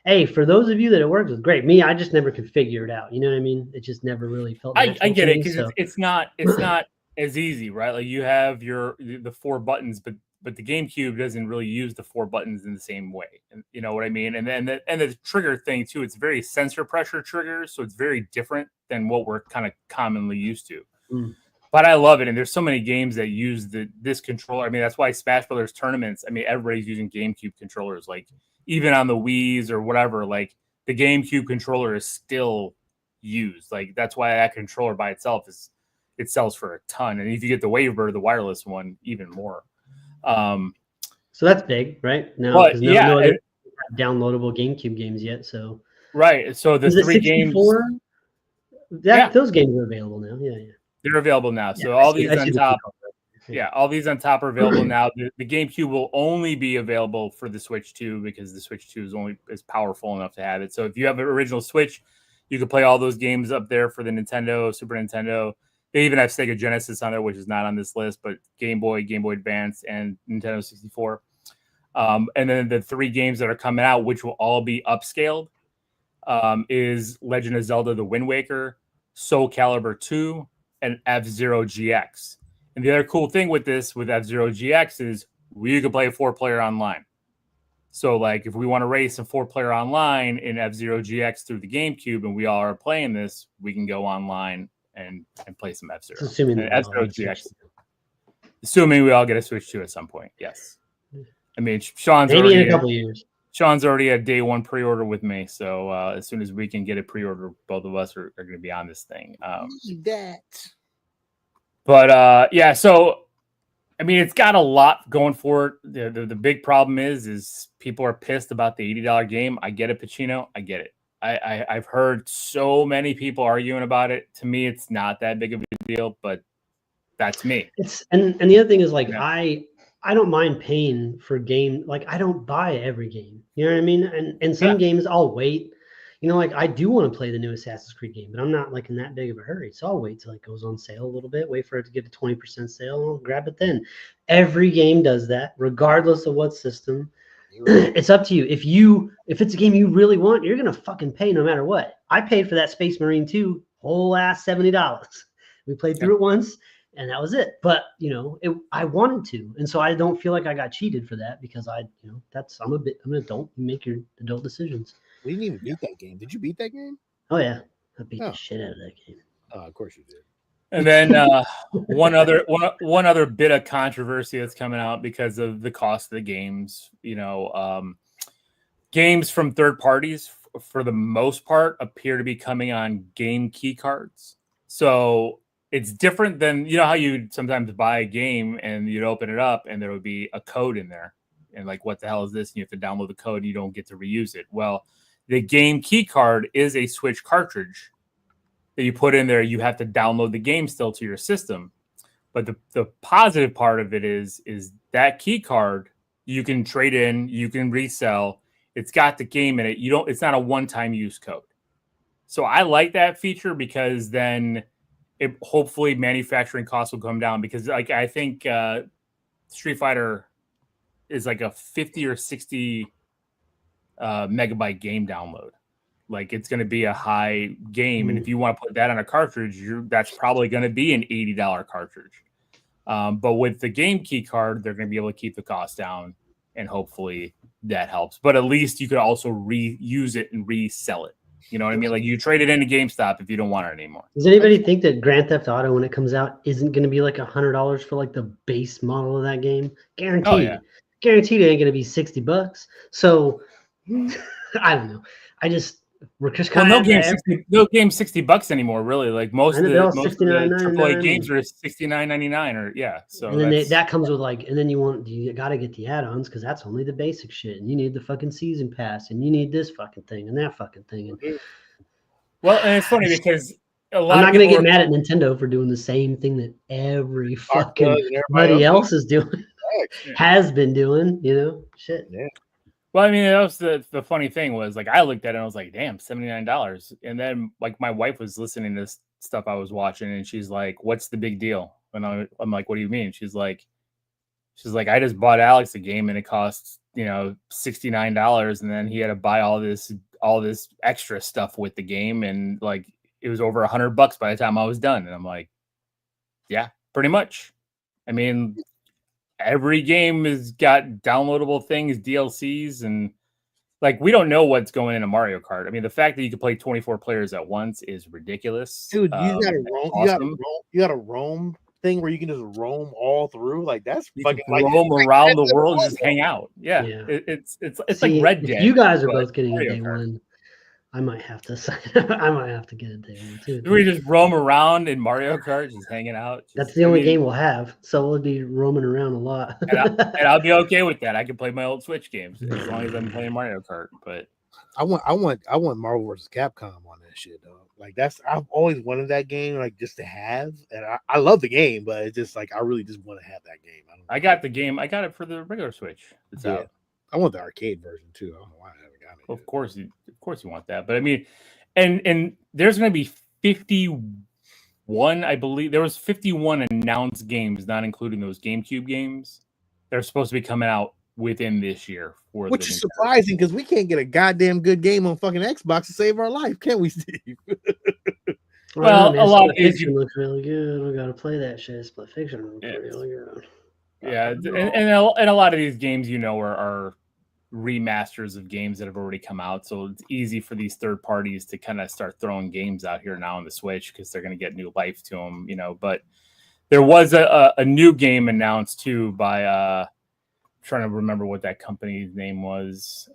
hey, for those of you that it works with, great. Me, I just never could figure it out. You know what I mean? It just never really felt. I get it because it's not as easy, right? Like you have the 4 buttons, but the GameCube doesn't really use the 4 buttons in the same way. And you know what I mean? And then the trigger thing too, it's very sensor pressure triggers, so it's very different than what we're kind of commonly used to. But I love it, and there's so many games that use this controller. I mean, that's why Smash Brothers tournaments, I mean, everybody's using GameCube controllers. Like, even on the Wiis or whatever, like, the GameCube controller is still used. Like, that's why that controller by itself it sells for a ton. And if you get the Wavebird, the wireless one, even more. So that's big, right? No other downloadable GameCube games yet. So right. So the 3 games. those games are available now. Yeah. They're available now. So I all see- these I see on the top. key card. Yeah, all these on top are available now. The GameCube will only be available for the Switch 2 because the Switch 2 is powerful enough to have it. So if you have an original Switch, you can play all those games up there for the Nintendo, Super Nintendo. They even have Sega Genesis on there, which is not on this list, but Game Boy, Game Boy Advance, and Nintendo 64. And then the 3 games that are coming out, which will all be upscaled, is Legend of Zelda: The Wind Waker, Soul Calibur 2, and F-Zero GX. And the other cool thing with F-Zero GX is you can play 4-player online. So, like, if we want to race a 4-player online in F-Zero GX through the GameCube and we all are playing this, we can go online and play some F-Zero. Assuming F-Zero GX. Assuming we all get a Switch 2 at some point, yes. I mean, maybe in a couple years. Sean's already a day 1 pre-order with me, so as soon as we can get a pre-order, both of us are going to be on this thing. But yeah, so I mean, it's got a lot going for it. The big problem is people are pissed about the $80 game. I get it, Pacino. I get it. I've heard so many people arguing about it. To me, it's not that big of a deal, but that's me. And the other thing is, like, I don't mind paying for game. Like, I don't buy every game. You know what I mean? And some games I'll wait. You know, like, I do want to play the new Assassin's Creed game, but I'm not like in that big of a hurry. So I'll wait till it goes on sale a little bit, wait for it to get a 20% sale, and I'll grab it then. Every game does that, regardless of what system. It's up to you. If it's a game you really want, you're gonna fucking pay no matter what. I paid for that Space Marine 2 whole ass $70. We played through it once, and that was it. But you know, I wanted to, and so I don't feel like I got cheated for that because I'm an adult. You make your adult decisions. We didn't even beat that game. Did you beat that game? Oh yeah, I beat the shit out of that game. Oh, of course you did. And then one other bit of controversy that's coming out because of the cost of the games. You know, games from third parties, for the most part, appear to be coming on game key cards. So it's different than, you know, how you'd sometimes buy a game and you'd open it up and there would be a code in there. And like, what the hell is this? And you have to download the code and you don't get to reuse it. Well, the game key card is a Switch cartridge that you put in there. You have to download the game still to your system. But the positive part of it is that key card, you can trade in, you can resell. It's got the game in it. It's not a one-time use code. So I like that feature because then hopefully manufacturing costs will come down, because like I think Street Fighter is like a 50 or 60 megabyte game download. Like, it's going to be a high game. And if you want to put that on a cartridge, that's probably going to be an $80 cartridge. But with the game key card, they're going to be able to keep the cost down, and hopefully that helps. But at least you could also reuse it and resell it. You know what I mean? Like, you trade it into GameStop if you don't want it anymore. Does anybody think that Grand Theft Auto, when it comes out, isn't going to be like $100 for like the base model of that game? Guaranteed. Oh, yeah. Guaranteed it ain't going to be $60. So I don't know. We're just kind of no game $60 anymore, really. Like most of the AAA games are $69.99 or So and then that comes with like, and then you got to get the add-ons because that's only the basic shit, and you need the fucking season pass, and you need this fucking thing and that fucking thing. And well, and it's funny because I'm not gonna get mad at Nintendo for doing the same thing that every fucking everybody else is doing, has been doing. You know, shit. Yeah. Well, I mean, that was the funny thing was, like, I looked at it and I was like, damn, $79. And then, like, my wife was listening to this stuff I was watching, and she's like, what's the big deal? And I'm like, what do you mean? She's like, I just bought Alex a game and it costs, $69, and then he had to buy all this extra stuff with the game, and like it was over $100 by the time I was done. And I'm like, yeah, pretty much. I mean, every game has got downloadable things, DLCs, and like, we don't know what's going into Mario Kart. I mean, the fact that you can play 24 players at once is ridiculous. Dude, you got a roam thing where you can just roam all through. Like, that's fucking roam around the world and just hang out. Yeah. It's like Red Dead. You guys are both getting a day one. I might have to get a day one too. Do we just roam around in Mario Kart, just hanging out? That's the only game we'll have, so we'll be roaming around a lot. and I'll be okay with that. I can play my old Switch games as long as I'm playing Mario Kart. But I want Marvel vs. Capcom on that shit, though. Like I've always wanted that game, like just to have, and I love the game, but it's just like I really just want to have that game. I got the game. I got it for the regular Switch. It's out. I want the arcade version too. I don't know why I haven't gotten it. Of course you want that. But I mean, and there's going to be 51, I believe. There was 51 announced games, not including those GameCube games. They're supposed to be coming out within this year. Which is surprising because we can't get a goddamn good game on fucking Xbox to save our life, can't we, Steve? Well, a lot of Fiction looks really good. We got to play that shit. Split Fiction looks really good. Yeah, and a lot of these games, are remasters of games that have already come out, so it's easy for these third parties to kind of start throwing games out here now on the Switch because they're going to get new life to them, But there was a new game announced too by trying to remember what that company's name was.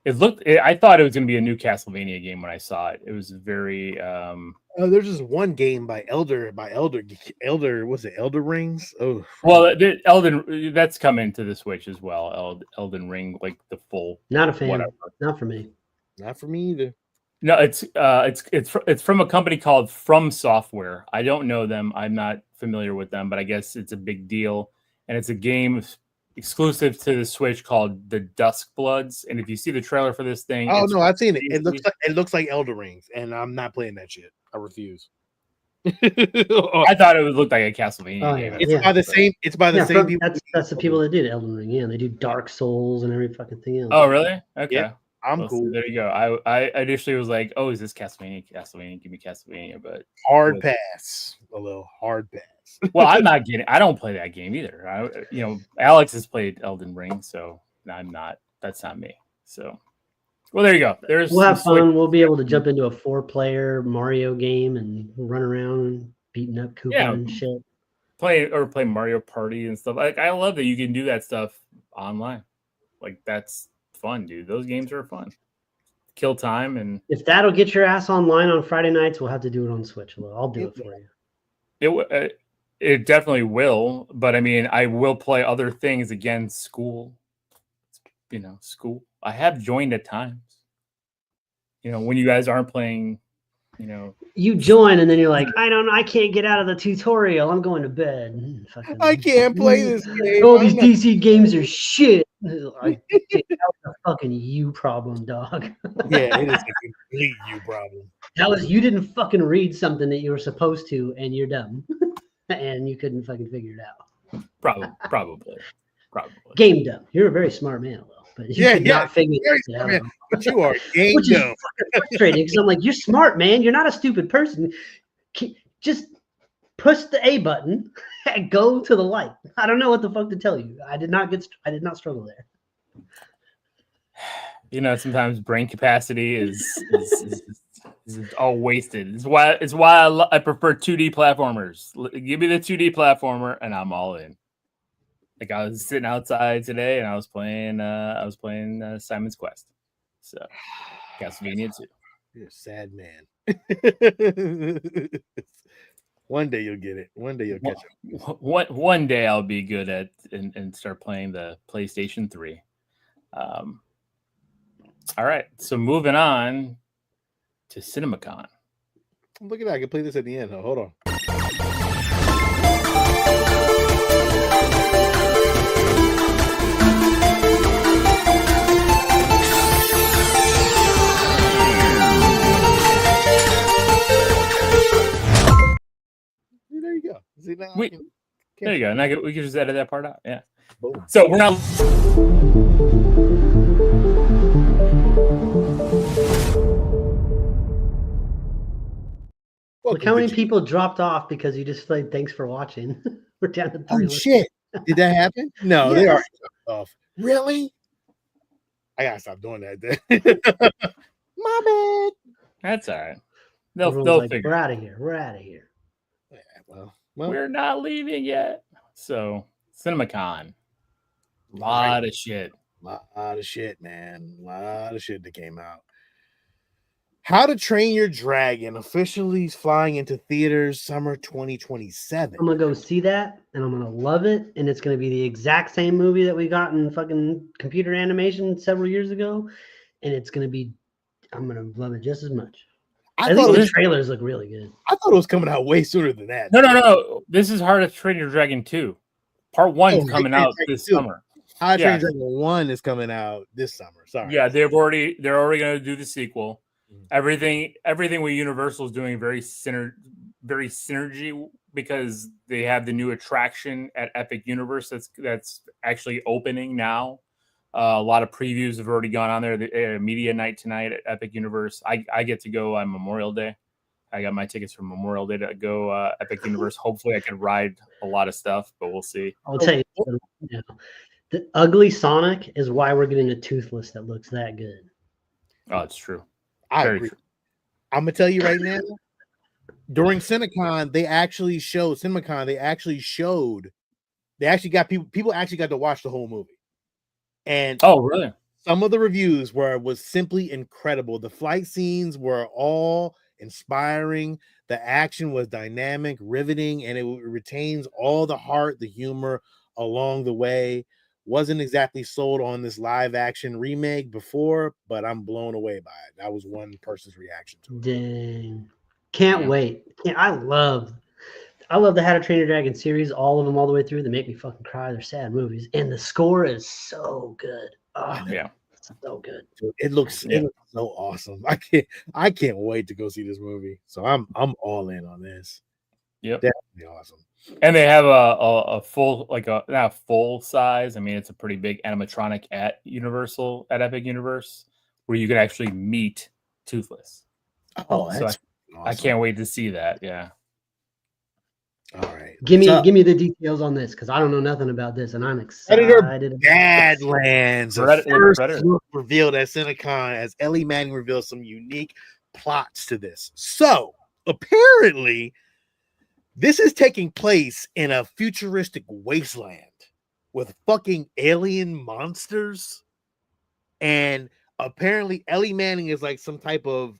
I thought it was going to be a new Castlevania game when I saw it. It was very. There's just one game by Elder. Was it Elder Rings? Oh, well, Elden. That's coming to the Switch as well. Elden Ring, like the full. Not a fan. Whatever. Not for me. Not for me either. No, it's from a company called From Software. I don't know them. I'm not familiar with them, but I guess it's a big deal, and it's a game exclusive to the Switch called the Dusk Bloods. And if you see the trailer for this thing, no, I've seen it. It looks like Elder Rings, and I'm not playing that shit. I refuse. I thought it would look like a Castlevania game. It's by the same. It's by the same people. That's the people that did Elden Ring. Yeah, they do Dark Souls and every fucking thing else. Oh, really? Okay. Yeah, I'm cool. So there you go. I initially was like, oh, is this Castlevania? Give me Castlevania, but hard pass. A little hard pass. Well, I don't play that game either. Alex has played Elden Ring, so I'm not. That's not me. So, well, there you go. We'll have fun. We'll be able to jump into a 4-player Mario game and run around and beating up Koopa and shit. Play Mario Party and stuff. Like, I love that you can do that stuff online. Like, that's fun, dude. Those games are fun. Kill time, and if that'll get your ass online on Friday nights, we'll have to do it on Switch. I'll do it for you. It definitely will, but I mean, I will play other things again. School. I have joined at times. When you guys aren't playing, You join and then you're like, I can't get out of the tutorial. I'm going to bed. I can't play this game. Oh, these DC games are shit. Like, that was a fucking you problem, dog. Yeah, it is a complete you problem. That was you didn't fucking read something that you were supposed to, and you're dumb. And you couldn't fucking figure it out. Probably. Game dumb. You're a very smart man, Will, but you could not figure it out. But you are game Which dumb. Is frustrating because I'm like, you're smart, man. You're not a stupid person. Just push the A button and go to the light. I don't know what the fuck to tell you. I did not struggle there. Sometimes brain capacity is all wasted. It's why I prefer 2D platformers. Give me the 2D platformer, and I'm all in. Like, I was sitting outside today, and I was playing Simon's Quest. So, Castlevania 2. You're a sad man. One day you'll get it. One day you'll catch up. One day I'll be good at and start playing the PlayStation 3. All right, so moving on to CinemaCon. Look at that. I can play this at the end. Hold on. There you go. See, now there you go. Now we can just edit that part out. Yeah. Boom. So we're not. Look how many people dropped off because you just played thanks for watching. We're down to 3. Oh, shit. Did that happen? No, they are off. Really? I gotta stop doing that then. My bad. That's all right. They'll figure. We're out of here. We're out of here. Yeah, well, we're not leaving yet. So CinemaCon. A lot of shit. A lot of shit, man. A lot of shit that came out. How to Train Your Dragon officially flying into theaters summer 2027. I'm gonna go see that, and I'm gonna love it, and it's gonna be the exact same movie that we got in fucking computer animation several years ago, and it's gonna be. I'm gonna love it just as much. I At thought least it the was, trailers look really good. I thought it was coming out way sooner than that. No. This is How to Train Your Dragon 2. Part 1's Oh, coming How to out Train this Dragon 2. summer. How to Yeah. Train Your Dragon 1 is coming out this summer. Sorry. Yeah, they're already going to do the sequel. Mhm. Everything with Universal is doing very synergy because they have the new attraction at Epic Universe that's actually opening now. A lot of previews have already gone on there. The media night tonight at Epic Universe. I get to go on Memorial Day. I got my tickets for Memorial Day to go Epic Universe. Hopefully, I can ride a lot of stuff, but we'll see. I'll tell you, the ugly Sonic is why we're getting a Toothless that looks that good. Oh, it's true. I Very agree. true. I'm gonna tell you right now. During CinemaCon, they actually showed. They actually got people actually got to watch the whole movie, and Oh, really? some of the reviews was simply incredible. The flight scenes were all inspiring. The action was dynamic, riveting, and it retains all the heart, the humor along the way. Wasn't exactly sold on this live action remake before, but I'm blown away by it. That was one person's reaction to it. Dang, can't Yeah. wait. I love the How to Train Your Dragon series, all of them all the way through. They make me fucking cry. They're sad movies, and the score is so good. Oh, Yeah. so good. It looks so awesome. I can't wait to go see this movie. So I'm all in on this. Yep. Definitely awesome. And they have a full, not full size. I mean, it's a pretty big animatronic at Universal, at Epic Universe, where you can actually meet Toothless. Oh, So that's I can't wait to see that. Yeah. All right. Give me the details on this because I don't know nothing about this, and I'm excited. Badlands. First look revealed at CinemaCon as Ellie Manning reveals some unique plots to this. So apparently, this is taking place in a futuristic wasteland with fucking alien monsters, and apparently Ellie Manning is like some type of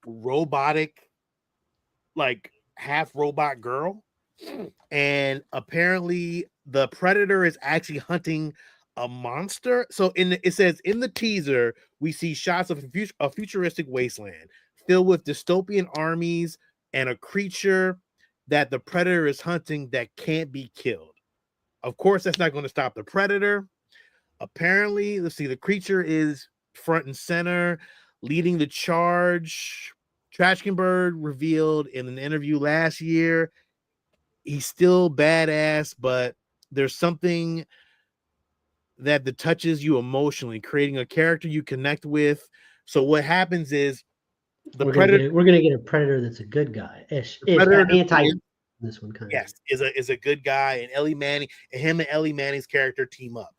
robotic, like half robot girl, and apparently the predator is actually hunting a monster. So it says in the teaser we see shots of a futuristic wasteland filled with dystopian armies and a creature that the predator is hunting that can't be killed. Of course, that's not going to stop the predator. Apparently, let's see, the creature is front and center, leading the charge. Trashkenberg revealed in an interview last year he's still badass, but there's something that touches you emotionally, creating a character you connect with. So what happens is we're gonna get a predator that's a good guy. Anti this one kind of is a good guy, and Ellie Manning and him and Ellie Manning's character team up.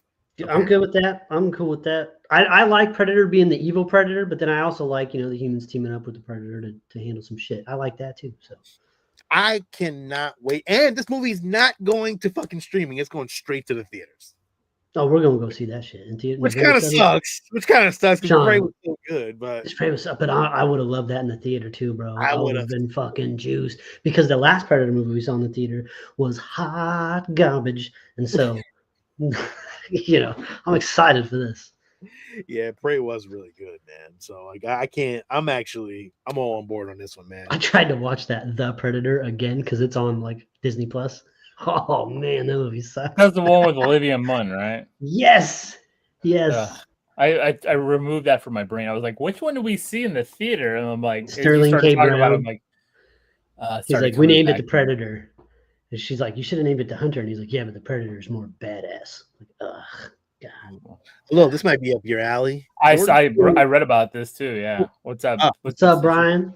I'm good with that. I'm cool with that. I like Predator being the evil predator, but then I also like, the humans teaming up with the predator to handle some shit. I like that too. So I cannot wait. And this movie's not going to fucking streaming. It's going straight to the theaters. Oh, we're gonna go see that shit. Which kind of sucks. because Prey was so good, but Prey was up. But I would have loved that in the theater too, bro. I would have been fucking juiced because the last Predator movie we saw in the theater was hot garbage, and so I'm excited for this. Yeah, Prey was really good, man. So like I'm all on board on this one, man. I tried to watch The Predator again because it's on like Disney Plus. Oh man, that movie sucks. That's the one with Olivia Munn, right? Yes. I removed that from my brain. I was like, which one did we see in the theater? And I'm like, Sterling K. Brown. I'm like, he's like, we named it the Predator. And she's like, you should have named it the Hunter. And he's like, yeah, but the Predator is more badass. Like, ugh, God. Hello, this might be up your alley. I read about this too. Yeah. What's up? What's up, Brian?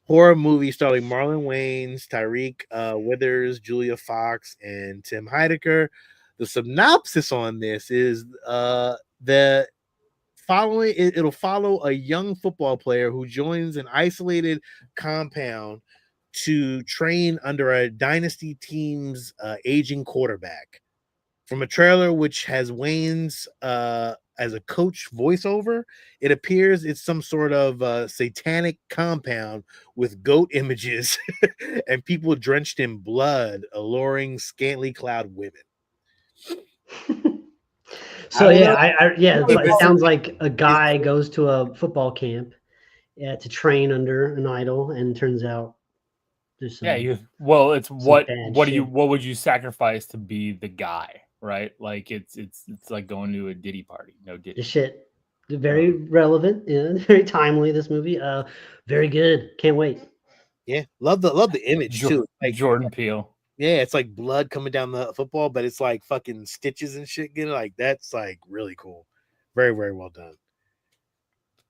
Horror movie starring Marlon Wayans, Tyreek Withers, Julia Fox, and Tim Heidecker. The synopsis on this is it'll follow a young football player who joins an isolated compound to train under a dynasty team's aging quarterback. From a trailer which has Wayans as a coach voiceover. It appears it's some sort of satanic compound with goat images and people drenched in blood, alluring scantily clad women. So I don't it sounds like a guy goes to a football camp to train under an idol, and turns out there's some it's what bad what would you sacrifice to be the guy, right? Like it's like going to a Diddy party. No Diddy. the shit. Very relevant, very timely. This movie, very good. Can't wait. Yeah, love the image too. Like Jordan Peele. Yeah, it's like blood coming down the football, but it's like fucking stitches and shit. Getting like that's like really cool. Very, very well done.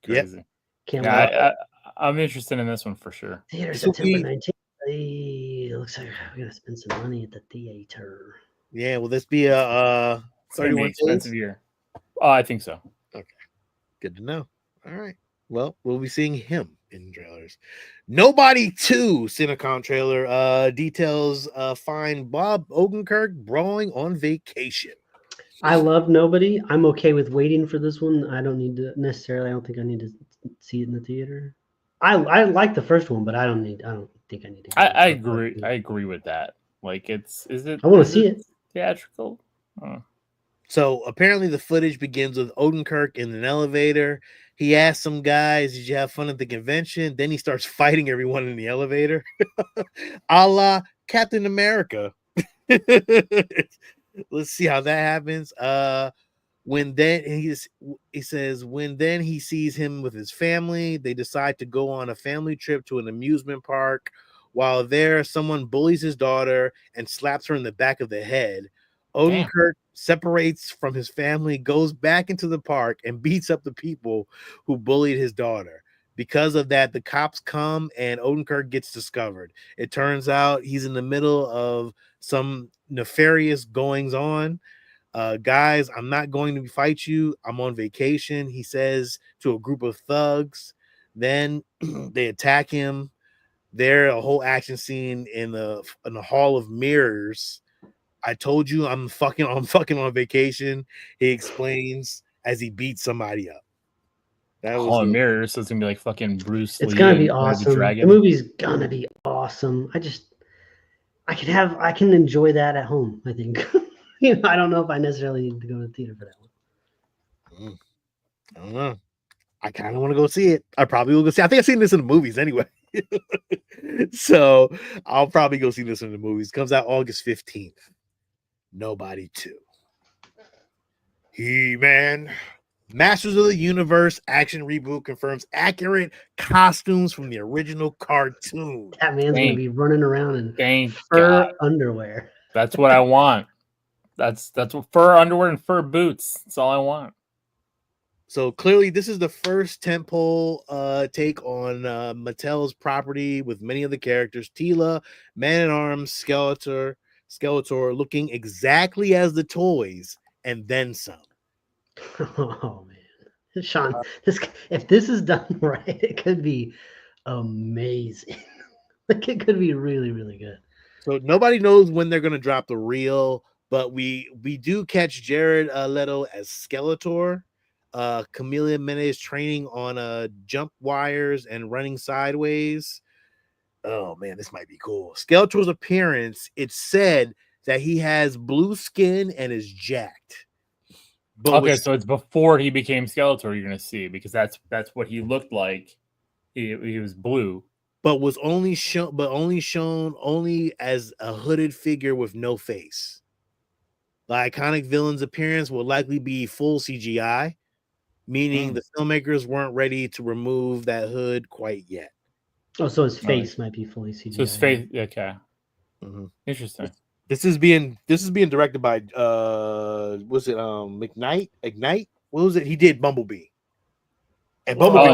Crazy. Yep. Can't wait. I'm interested in this one for sure. Theater September 19th. Hey, looks like we're gonna spend some money at the theater. Yeah, will this be a 31 expensive year? I think so. Okay, good to know. All right. Well, we'll be seeing him in trailers. Nobody 2 CinemaCon trailer details find Bob Odenkirk brawling on vacation. I love Nobody. I'm okay with waiting for this one. I don't need to necessarily. I don't think I need to see it in the theater. I like the first one, but I don't think I need to. I agree. I agree with that. Like I want to see it theatrical. So apparently the footage begins with Odenkirk in an elevator. He asks some guys, "Did you have fun at the convention?" Then he starts fighting everyone in the elevator, a la Captain America. Let's see how that happens. When then he says when then he sees him with his family, they decide to go on a family trip to an amusement park. While there, someone bullies his daughter and slaps her in the back of the head. Odenkirk separates from his family, goes back into the park, and beats up the people who bullied his daughter. Because of that, the cops come and Odenkirk gets discovered. It turns out he's in the middle of some nefarious goings on. Guys, I'm not going to fight you. I'm on vacation, he says to a group of thugs. Then they attack him. There, a whole action scene in the hall of mirrors. I told you I'm fucking on vacation, he explains as he beats somebody up. That was mirrors, so it's gonna be like fucking Bruce Lee. It's gonna be awesome. The movie's gonna be awesome. I can enjoy that at home, I think. I don't know if I necessarily need to go to the theater for that one. I don't know. I kind of want to go see it. I probably will go see. I think I've seen this in the movies anyway. So I'll probably go see this in the movies. Comes out August 15th. Nobody 2. He-Man. Masters of the Universe action reboot confirms accurate costumes from the original cartoon. That man's going to be running around in fur underwear. That's what I want. That's what fur underwear and fur boots. That's all I want. So clearly, this is the first tentpole take on Mattel's property with many of the characters: Teela, Man-at-Arms, Skeletor, looking exactly as the toys, and then some. Oh man, Sean, if this is done right, it could be amazing. Like it could be really, really good. So nobody knows when they're going to drop the reel, but we do catch Jared Leto as Skeletor. Camila Menez training on jump wires and running sideways. Oh man, this might be cool. Skeletor's appearance, it's said that he has blue skin and is jacked. But so it's before he became Skeletor, you're gonna see, because that's what he looked like. He was blue. But was only shown as a hooded figure with no face. The iconic villain's appearance will likely be full CGI, meaning the filmmakers weren't ready to remove that hood quite yet. Oh, so his face might be fully CGI. So his face, okay. Mm-hmm. Interesting. This is being directed by was it Ignite? What was it? He did Bumblebee. And Bumblebee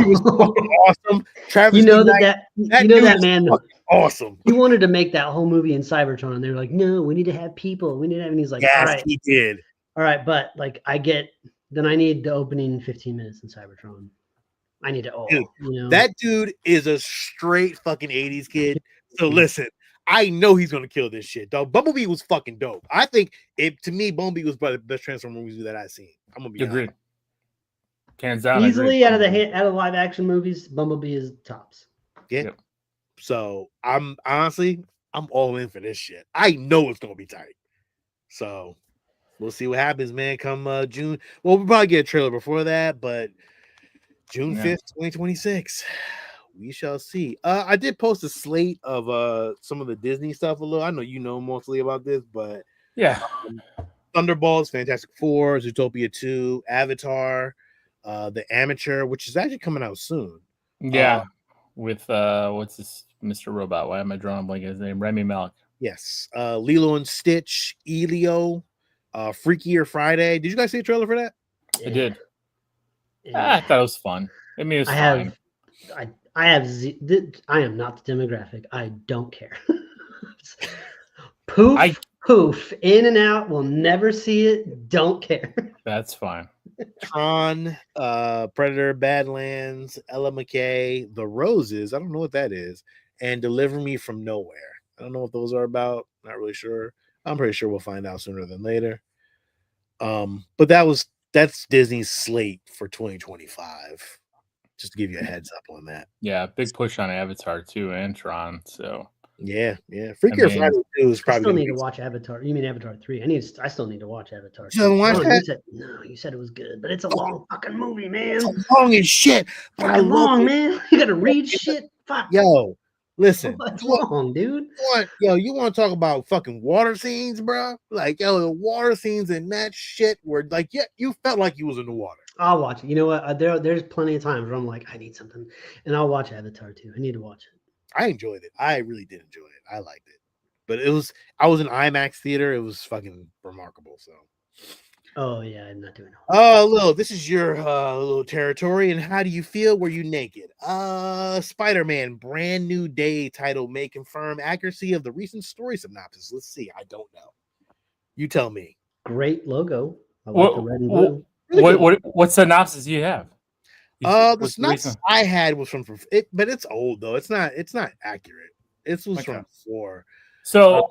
was fucking awesome. Travis, that man awesome. He wanted to make that whole movie in Cybertron, and they were like, "No, we need to have people. We need to have." And he's like, "Yes, all right, he did. All right, but like, I need the opening 15 minutes in Cybertron. I need it all." Dude, that dude is a straight fucking 80s kid. So listen, I know he's gonna kill this shit, dog. Bumblebee was fucking dope. I think to me, Bumblebee was probably the best Transformer movie that I've seen. I'm gonna be Agreed. honest. Hands down. Easily out of live action movies, Bumblebee is tops. Yeah. Yep. So I'm all in for this shit. I know it's gonna be tight. So we'll see what happens, man. Come June. Well, we'll probably get a trailer before that, but June 5th, 2026. We shall see. I did post a slate of some of the Disney stuff a little. I know you know mostly about this, but yeah. Thunderbolts, Fantastic Four, Zootopia 2, Avatar, The Amateur, which is actually coming out soon. Yeah. With what's this Mr. Robot? Why am I drawing a blank his name? Remy Malek. Yes. Lilo and Stitch, Elio, Freakier Friday. Did you guys see a trailer for that? Yeah. I did. Yeah. I thought it was fun. I mean, it was fine. I am not the demographic. I don't care. Poof, in and out. We'll never see it. Don't care. That's fine. Tron, Predator, Badlands, Ella McKay, The Roses. I don't know what that is. And Deliver Me from Nowhere. I don't know what those are about. Not really sure. I'm pretty sure we'll find out sooner than later. But that's Disney's slate for 2025. Just to give you a heads up on that. Yeah, big push on Avatar too and Tron. So yeah. Freakier Friday 2 is probably. I still need to watch Avatar. You mean Avatar 3? I still need to watch Avatar. You haven't watched that? You said it was good, but it's a long fucking movie, man. It's long as shit. But I love it, man. You gotta read shit. Fuck. Yo, listen. What's wrong, dude? You want to talk about fucking water scenes, bro? Like, the water scenes in that shit were like, yeah, you felt like you was in the water. I'll watch it. You know what? There's plenty of times where I'm like, I need something, and I'll watch Avatar too. I need to watch it. I enjoyed it. I really did enjoy it. I liked it, but I was in IMAX theater. It was fucking remarkable. So. Oh yeah, I'm not doing it. Oh, Lil, this is your little territory. And how do you feel? Were you naked? Spider-Man, Brand New Day title may confirm accuracy of the recent story synopsis. Let's see. I don't know. You tell me. Great logo. I like the red and blue. What synopsis do you have? The synopsis I had was from it, but it's old though. It's not accurate. It was from before. So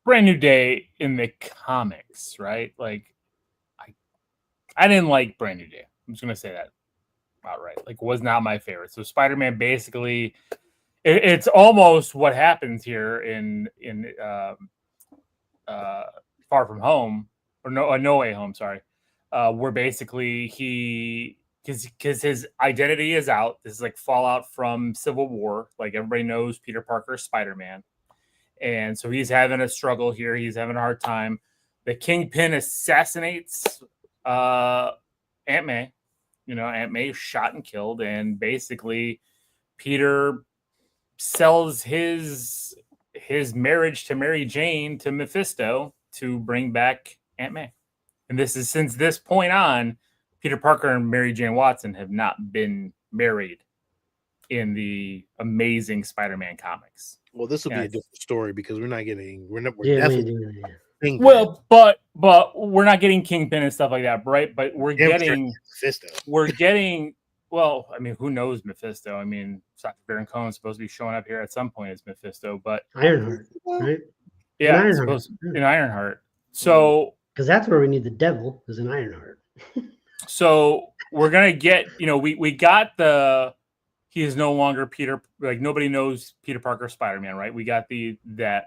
Brand New Day in the comics, right? Like I didn't like Brand New Day. I'm just gonna say that outright. Like, was not my favorite. So Spider-Man basically it's almost what happens here in Far From Home, or No Way Home, sorry. Where basically because his identity is out. This is like fallout from Civil War. Like, everybody knows Peter Parker is Spider-Man. And so he's having a struggle here. He's having a hard time. The Kingpin assassinates Aunt May. Aunt May is shot and killed. And basically Peter sells his marriage to Mary Jane to Mephisto to bring back Aunt May. And this is, since this point on, Peter Parker and Mary Jane Watson have not been married in the Amazing Spider-Man comics. Well, this will be a different story because we're definitely. Well, but we're not getting Kingpin and stuff like that, right? But we're getting Mephisto. Well, I mean, who knows Mephisto? I mean, Sacha Baron Cohen is supposed to be showing up here at some point as Mephisto, but Ironheart, right? Yeah, in Ironheart. So because that's where we need the devil, is in Ironheart. So we're gonna get, we got the he is no longer Peter, like nobody knows Peter Parker Spider-Man, right? We got that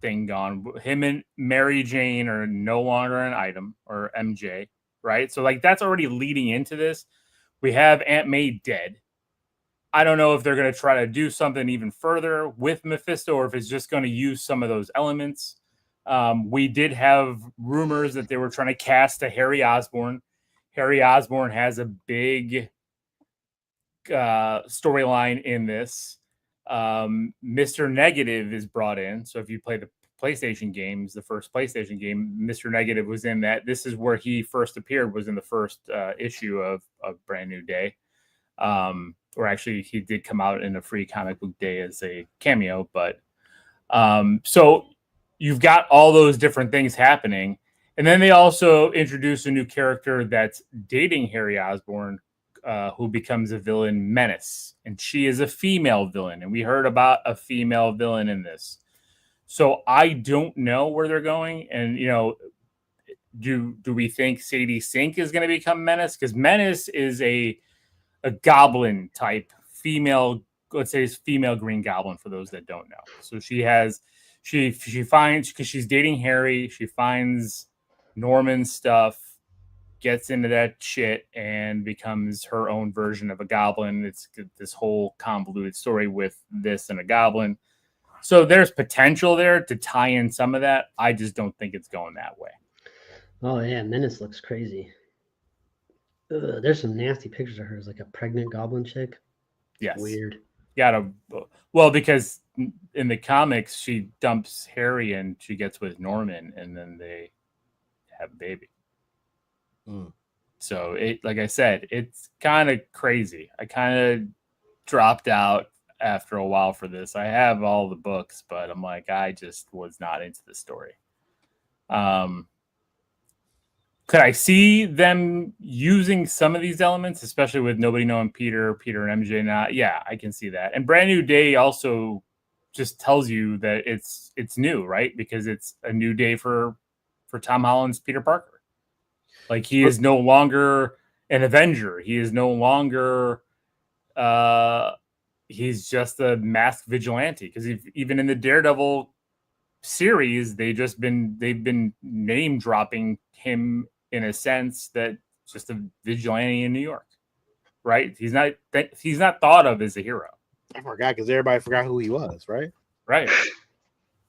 thing gone. Him and Mary Jane are no longer an item, or MJ, right? So like that's already leading into this. We have Aunt May dead. I don't know if they're going to try to do something even further with Mephisto, or if it's just going to use some of those elements. We did have rumors that they were trying to cast a Harry Osborn. Harry Osborn has a big storyline in this. Mr. Negative is brought in. So if you play the PlayStation games, the first PlayStation game, Mr. Negative was in that. This is where he first appeared, was in the first issue of Brand New Day. Or actually, he did come out in a free comic book day as a cameo. But so you've got all those different things happening. And then they also introduced a new character that's dating Harry Osborn, who becomes a villain, Menace, and she is a female villain, and we heard about a female villain in this. So I don't know where they're going, and do we think Sadie Sink is going to become Menace? Because Menace is a goblin type female, let's say it's female Green Goblin for those that don't know. So she finds, because she's dating Harry, she finds Norman stuff, gets into that shit, and becomes her own version of a goblin. It's this whole convoluted story with this and a goblin. So there's potential there to tie in some of that. I just don't think it's going that way. Oh yeah, Menace looks crazy. There's some nasty pictures of her as like a pregnant goblin chick. Yes. Weird. Well, because in the comics she dumps Harry and she gets with Norman, and then they have a baby. So like I said, it's kind of crazy. I kind of dropped out after a while for this. I have all the books, but I'm like, I just was not into the story. Could I see them using some of these elements, especially with nobody knowing Peter and MJ not? Yeah, I can see that. And Brand New Day also just tells you that it's new, right? Because it's a new day for Tom Holland's Peter Parker. Like, he is no longer an Avenger. He is no longer he's just a masked vigilante. Because even in the Daredevil series, they've been name dropping him in a sense that just a vigilante in New York, right? He's not thought of as a hero. I forgot, because everybody forgot who he was, right? Right.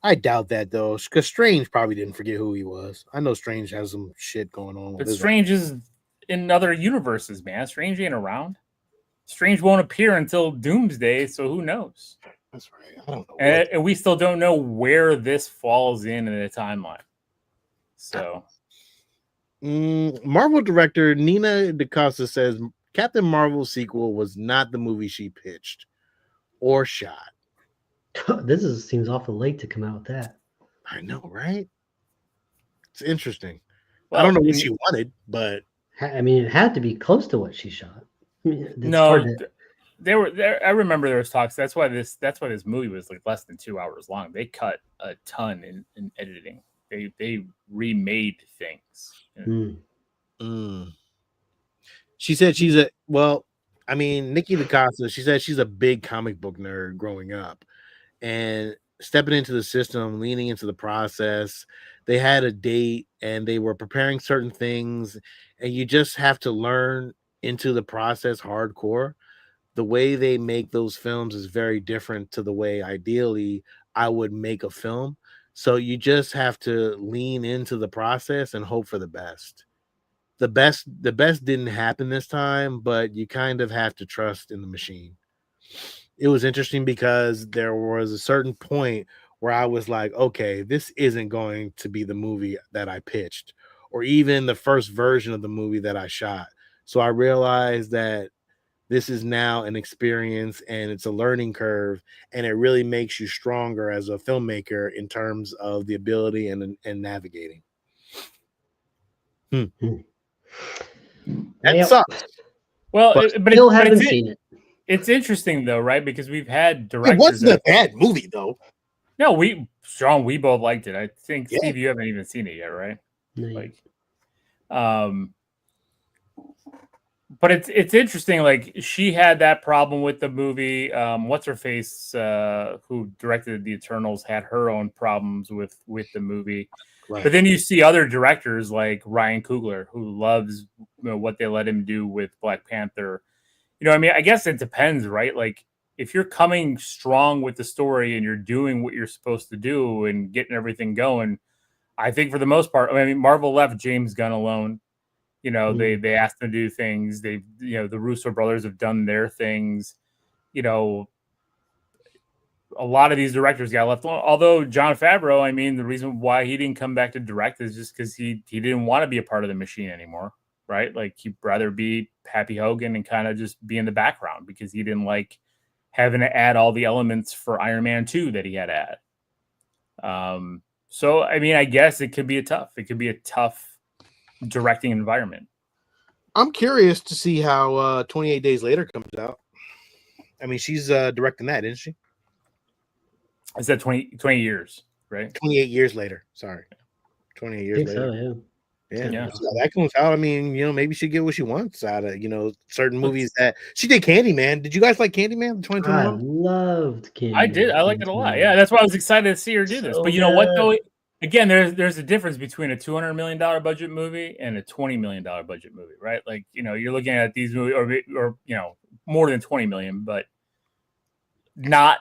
I doubt that though, because Strange probably didn't forget who he was. I know Strange has some shit going on. But Strange is in other universes, man. Strange ain't around. Strange won't appear until Doomsday, so who knows? That's right. I don't know. And we still don't know where this falls in the timeline. So, Marvel director Nina DaCosta says Captain Marvel's sequel was not the movie she pitched or shot. This seems awful late to come out with that. I know, right? It's interesting. Well, I don't know what she wanted, but I mean, it had to be close to what she shot. I mean, there were there. I remember there was talks. That's why this movie was like less than 2 hours long. They cut a ton in editing. They remade things. She said Nikki DaCosta, she said she's a big comic book nerd growing up, and stepping into the system, leaning into the process. They had a date and they were preparing certain things, and you just have to learn into the process hardcore. The way they make those films is very different to the way ideally I would make a film. So you just have to lean into the process and hope for the best. The best didn't happen this time, but you kind of have to trust in the machine. It was interesting because there was a certain point where I was like, okay, this isn't going to be the movie that I pitched, or even the first version of the movie that I shot. So I realized that this is now an experience and it's a learning curve, and it really makes you stronger as a filmmaker in terms of the ability and navigating. That sucks. Well, but still haven't seen it. It's interesting though, right? Because we've had directors. It wasn't a bad movie though. No, we both liked it. I think Steve, you haven't even seen it yet, right? No. Like, but it's interesting. Like, she had that problem with the movie. What's her face? Who directed The Eternals had her own problems with the movie. Right. But then you see other directors like Ryan Coogler, who loves what they let him do with Black Panther. I mean, I guess it depends, right? Like, if you're coming strong with the story and you're doing what you're supposed to do and getting everything going, I think for the most part, I mean, Marvel left James Gunn alone. They asked him to do things. The Russo brothers have done their things. A lot of these directors got left alone. Although Jon Favreau, I mean, the reason why he didn't come back to direct is just because he didn't want to be a part of the machine anymore, right? Like, he'd rather be Happy Hogan and kind of just be in the background because he didn't like having to add all the elements for Iron Man 2 that he had to add. So, I mean, I guess it could be a tough directing environment. I'm curious to see how 28 Days Later comes out. I mean, she's directing that, isn't she? Is that 20 years, right? 28 years later. Sorry. 28 years I think later. so, yeah. Yeah. So that comes out. I mean, maybe she get what she wants out of, certain movies that she did. Candyman. Did you guys like Candyman? The 2021? I loved Candyman. I did. I liked it a lot. Yeah, that's why I was excited to see her do this. But you know what, though? Again, there's a difference between a $200 million budget movie and a $20 million budget movie, right? Like, you're looking at these movies, or more than 20 million, but not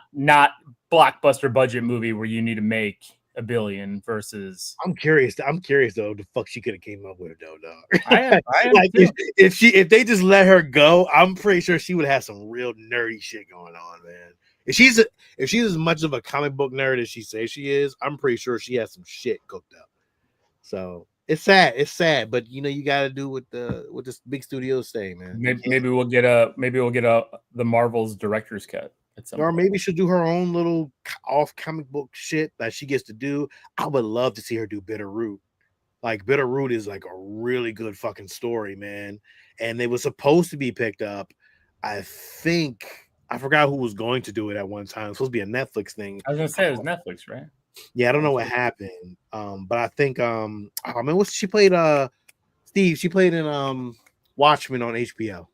blockbuster budget movie where you need to make $1 billion versus. I'm curious though, the fuck she could have came up with though, dog. I am like if they just let her go, I'm pretty sure she would have some real nerdy shit going on, man. If she's as much of a comic book nerd as she says she is, I'm pretty sure she has some shit cooked up. So it's sad, but you got to do what this big studios say, man. Maybe we'll get the Marvel's director's cut. Or maybe she'll do her own little off comic book shit that she gets to do. I would love to see her do Bitterroot. Like Bitterroot is like a really good fucking story, man. And it was supposed to be picked up. I think I forgot who was going to do it at one time. It was supposed to be a Netflix thing. I was gonna say it was Netflix, right? Yeah, I don't know what happened. But I think what she played Steve, she played in Watchmen on HBO.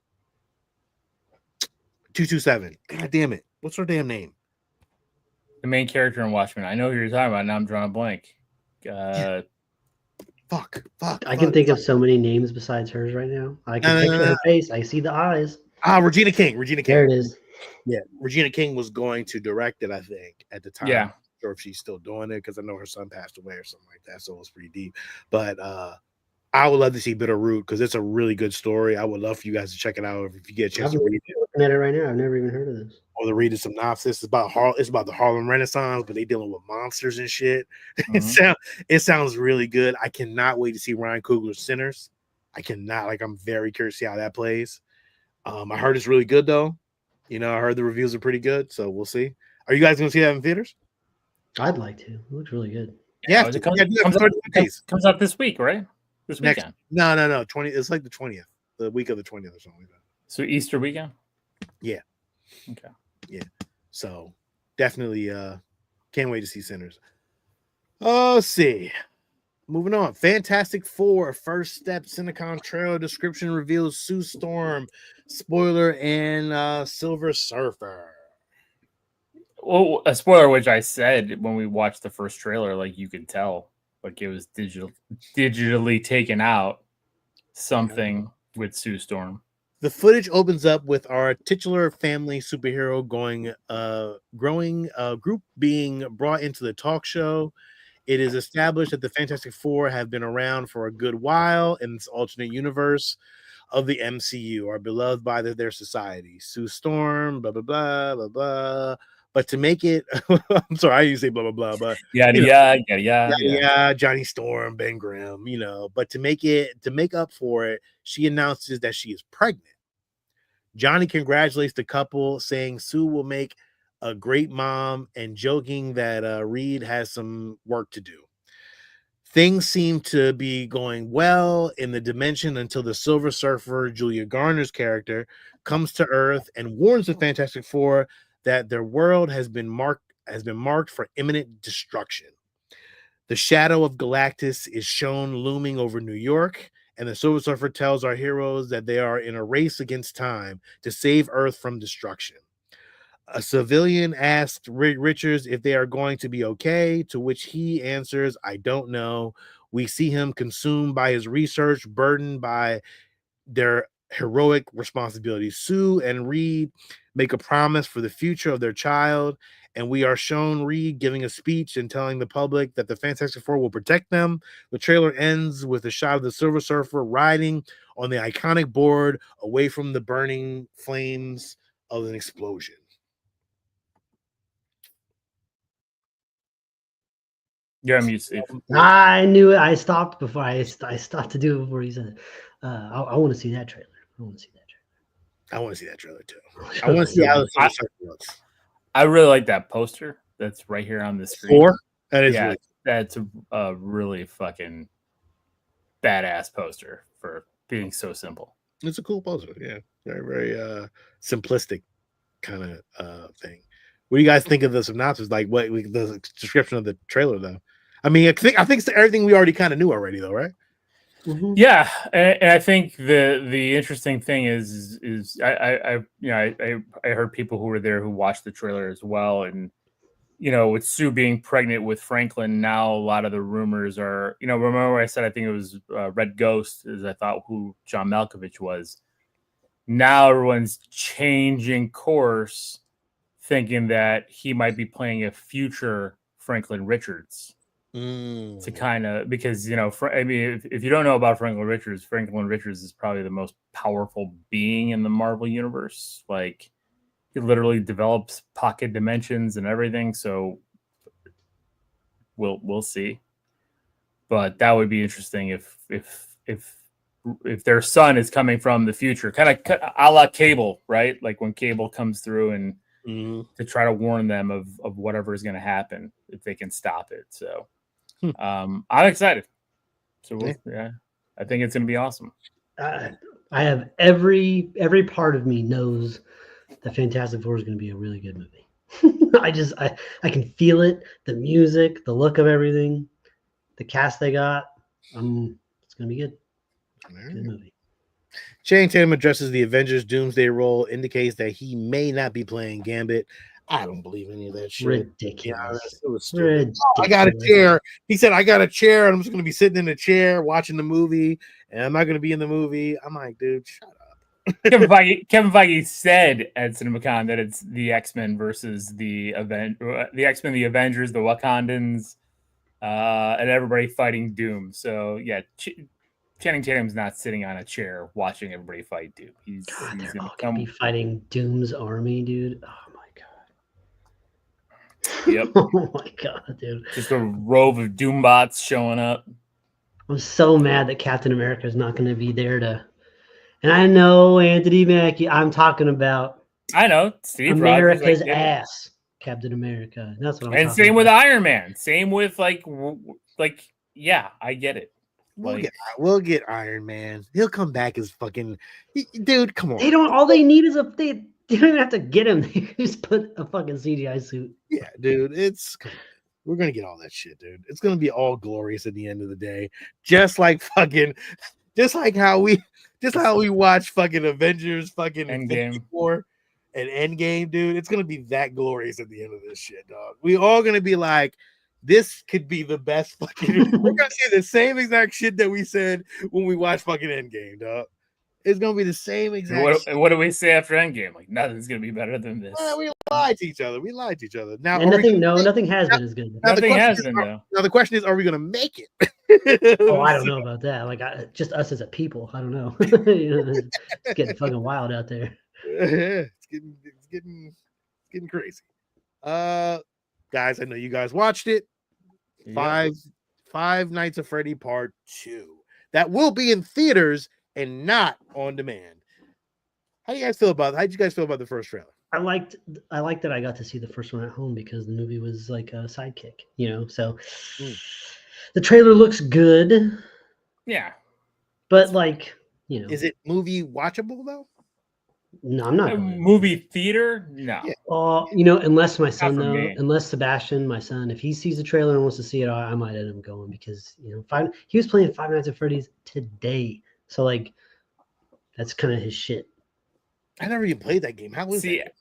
227. God damn it. What's her damn name? The main character in Watchmen. I know who you're talking about. Now I'm drawing a blank. Fuck. I can think of so many names besides hers right now. I can picture her face. I see the eyes. Regina King. There it is. Yeah, Regina King was going to direct it, I think, at the time. Yeah. I'm not sure if she's still doing it because I know her son passed away or something like that, so it was pretty deep. But I would love to see Bitterroot because it's a really good story. I would love for you guys to check it out if you get a chance to read it. Looking at it right now. I've never even heard of this. Or to read the synopsis. It's about the Harlem Renaissance, but they dealing with monsters and shit. Mm-hmm. It sounds really good. I cannot wait to see Ryan Coogler's Sinners. I'm very curious to see how that plays. I heard it's really good though. I heard the reviews are pretty good, so we'll see. Are you guys gonna see that in theaters? I'd like to. It looks really good. Yeah, it comes out this week, right? This weekend. No. 20. It's like the 20th, the week of the 20th or something like that. So Easter weekend. Yeah. Okay. Yeah. So definitely can't wait to see Sinners. Let's see. Moving on. Fantastic Four First Step CinemaCon trailer description reveals Sue Storm, spoiler, and Silver Surfer. Well, a spoiler, which I said when we watched the first trailer, like you could tell, like it was digitally taken out. Something with Sue Storm. The footage opens up with our titular family superhero growing group being brought into the talk show. It is established that the Fantastic Four have been around for a good while in this alternate universe of the MCU, are beloved by their society. Sue Storm, blah, blah, blah, blah, blah. But to make it, I'm sorry, I used to say blah, blah, blah, but Johnny Storm, Ben Grimm, but to make up for it, she announces that she is pregnant. Johnny congratulates the couple, saying Sue will make a great mom and joking that Reed has some work to do. Things seem to be going well in the dimension until the Silver Surfer, Julia Garner's character, comes to Earth and warns the Fantastic Four that their world has been marked for imminent destruction. The shadow of Galactus is shown looming over New York, and the Silver Surfer tells our heroes that they are in a race against time to save Earth from destruction. A civilian asked Richards if they are going to be okay, to which he answers, "I don't know." We see him consumed by his research, burdened by their heroic responsibilities. Sue and Reed make a promise for the future of their child, and we are shown Reed giving a speech and telling the public that the Fantastic Four will protect them. The trailer ends with a shot of the Silver Surfer riding on the iconic board away from the burning flames of an explosion. You're on mute, Steve. I knew it. I stopped before I stopped to do it before he said it. I want to see that trailer. I want to see that trailer too. I want to see how the Silver Surfer looks. I really like that poster that's right here on the screen. That is that's a really fucking badass poster for being so simple. It's a cool poster. Yeah, very very simplistic kind of thing. What do you guys think of the synopsis? Like what the description of the trailer though? I mean, I think it's everything we already kind of knew already though, right? Mhm. Yeah, and I think the interesting thing is I heard people who were there who watched the trailer as well, and with Sue being pregnant with Franklin, now a lot of the rumors are, remember I said I think it was Red Ghost, as I thought who John Malkovich was. Now everyone's changing course, thinking that he might be playing a future Franklin Richards. To kind of, because I mean, if you don't know about Franklin Richards is probably the most powerful being in the Marvel universe. Like, he literally develops pocket dimensions and everything. So we'll see. But that would be interesting if their son is coming from the future, kind of a la Cable, right? Like when Cable comes through and to try to warn them of whatever is going to happen if they can stop it. So I'm excited. So yeah, I think it's going to be awesome. I have every part of me knows that Fantastic Four is going to be a really good movie. I can feel it, the music, the look of everything, the cast they got. It's going to be good. Good movie. Channing Tatum addresses the Avengers Doomsday role, indicates that he may not be playing Gambit. I don't believe any of that shit. Ridiculous. It was stupid. Ridiculous. Oh, I got a chair. He said, I got a chair. And I'm just going to be sitting in a chair watching the movie, and I'm not going to be in the movie. I'm like, dude, shut up. Kevin Feige said at CinemaCon that it's the X-Men versus the X-Men, the Avengers, the Wakandans, and everybody fighting Doom. So yeah, Channing Tatum's not sitting on a chair watching everybody fight Doom. He's going to be fighting Doom's army, dude. Oh my god. Yep. Oh my god, dude. Just a rove of Doombots showing up. I'm so mad that Captain America is not going to be there to. And I know Anthony Mackie. I'm talking about. I know Steve America's ass, Captain America. That's what I'm. And same with Iron Man. Same with like yeah, I get it. We'll get Iron Man. He'll come back as fucking dude. Come on. They don't. All they need is they don't even have to get him. They just put a fucking CGI suit. Yeah, dude. We're gonna get all that shit, dude. It's gonna be all glorious at the end of the day. Just like how we watch fucking Avengers, fucking Endgame War and Endgame, dude. It's gonna be that glorious at the end of this shit, dog. We all gonna be like, this could be the best fucking. We're gonna say the same exact shit that we said when we watched fucking Endgame, dog. It's gonna be the same exact. What do we say after Endgame? Like, nothing's gonna be better than this. We lied to each other. Now, and nothing has been as good. Nothing has been though. Now the question is, are we gonna make it? Oh, I don't know about that. Like, just us as a people, I don't know. It's getting fucking wild out there. It's getting crazy. Guys, I know you guys watched it. Five Nights at Freddy Part 2. That will be in theaters and not on demand. How do you guys feel about how did you guys feel about the first trailer? I liked that I got to see the first one at home because the movie was like a sidekick, so the trailer looks good. Yeah. But is it movie watchable though? No, I'm not. Movie theater? No. Yeah. Unless my son, unless Sebastian, my son, if he sees the trailer and wants to see it, I might end up going because he was playing Five Nights at Freddy's today, so like that's kind of his shit. I never even played that game. How was it?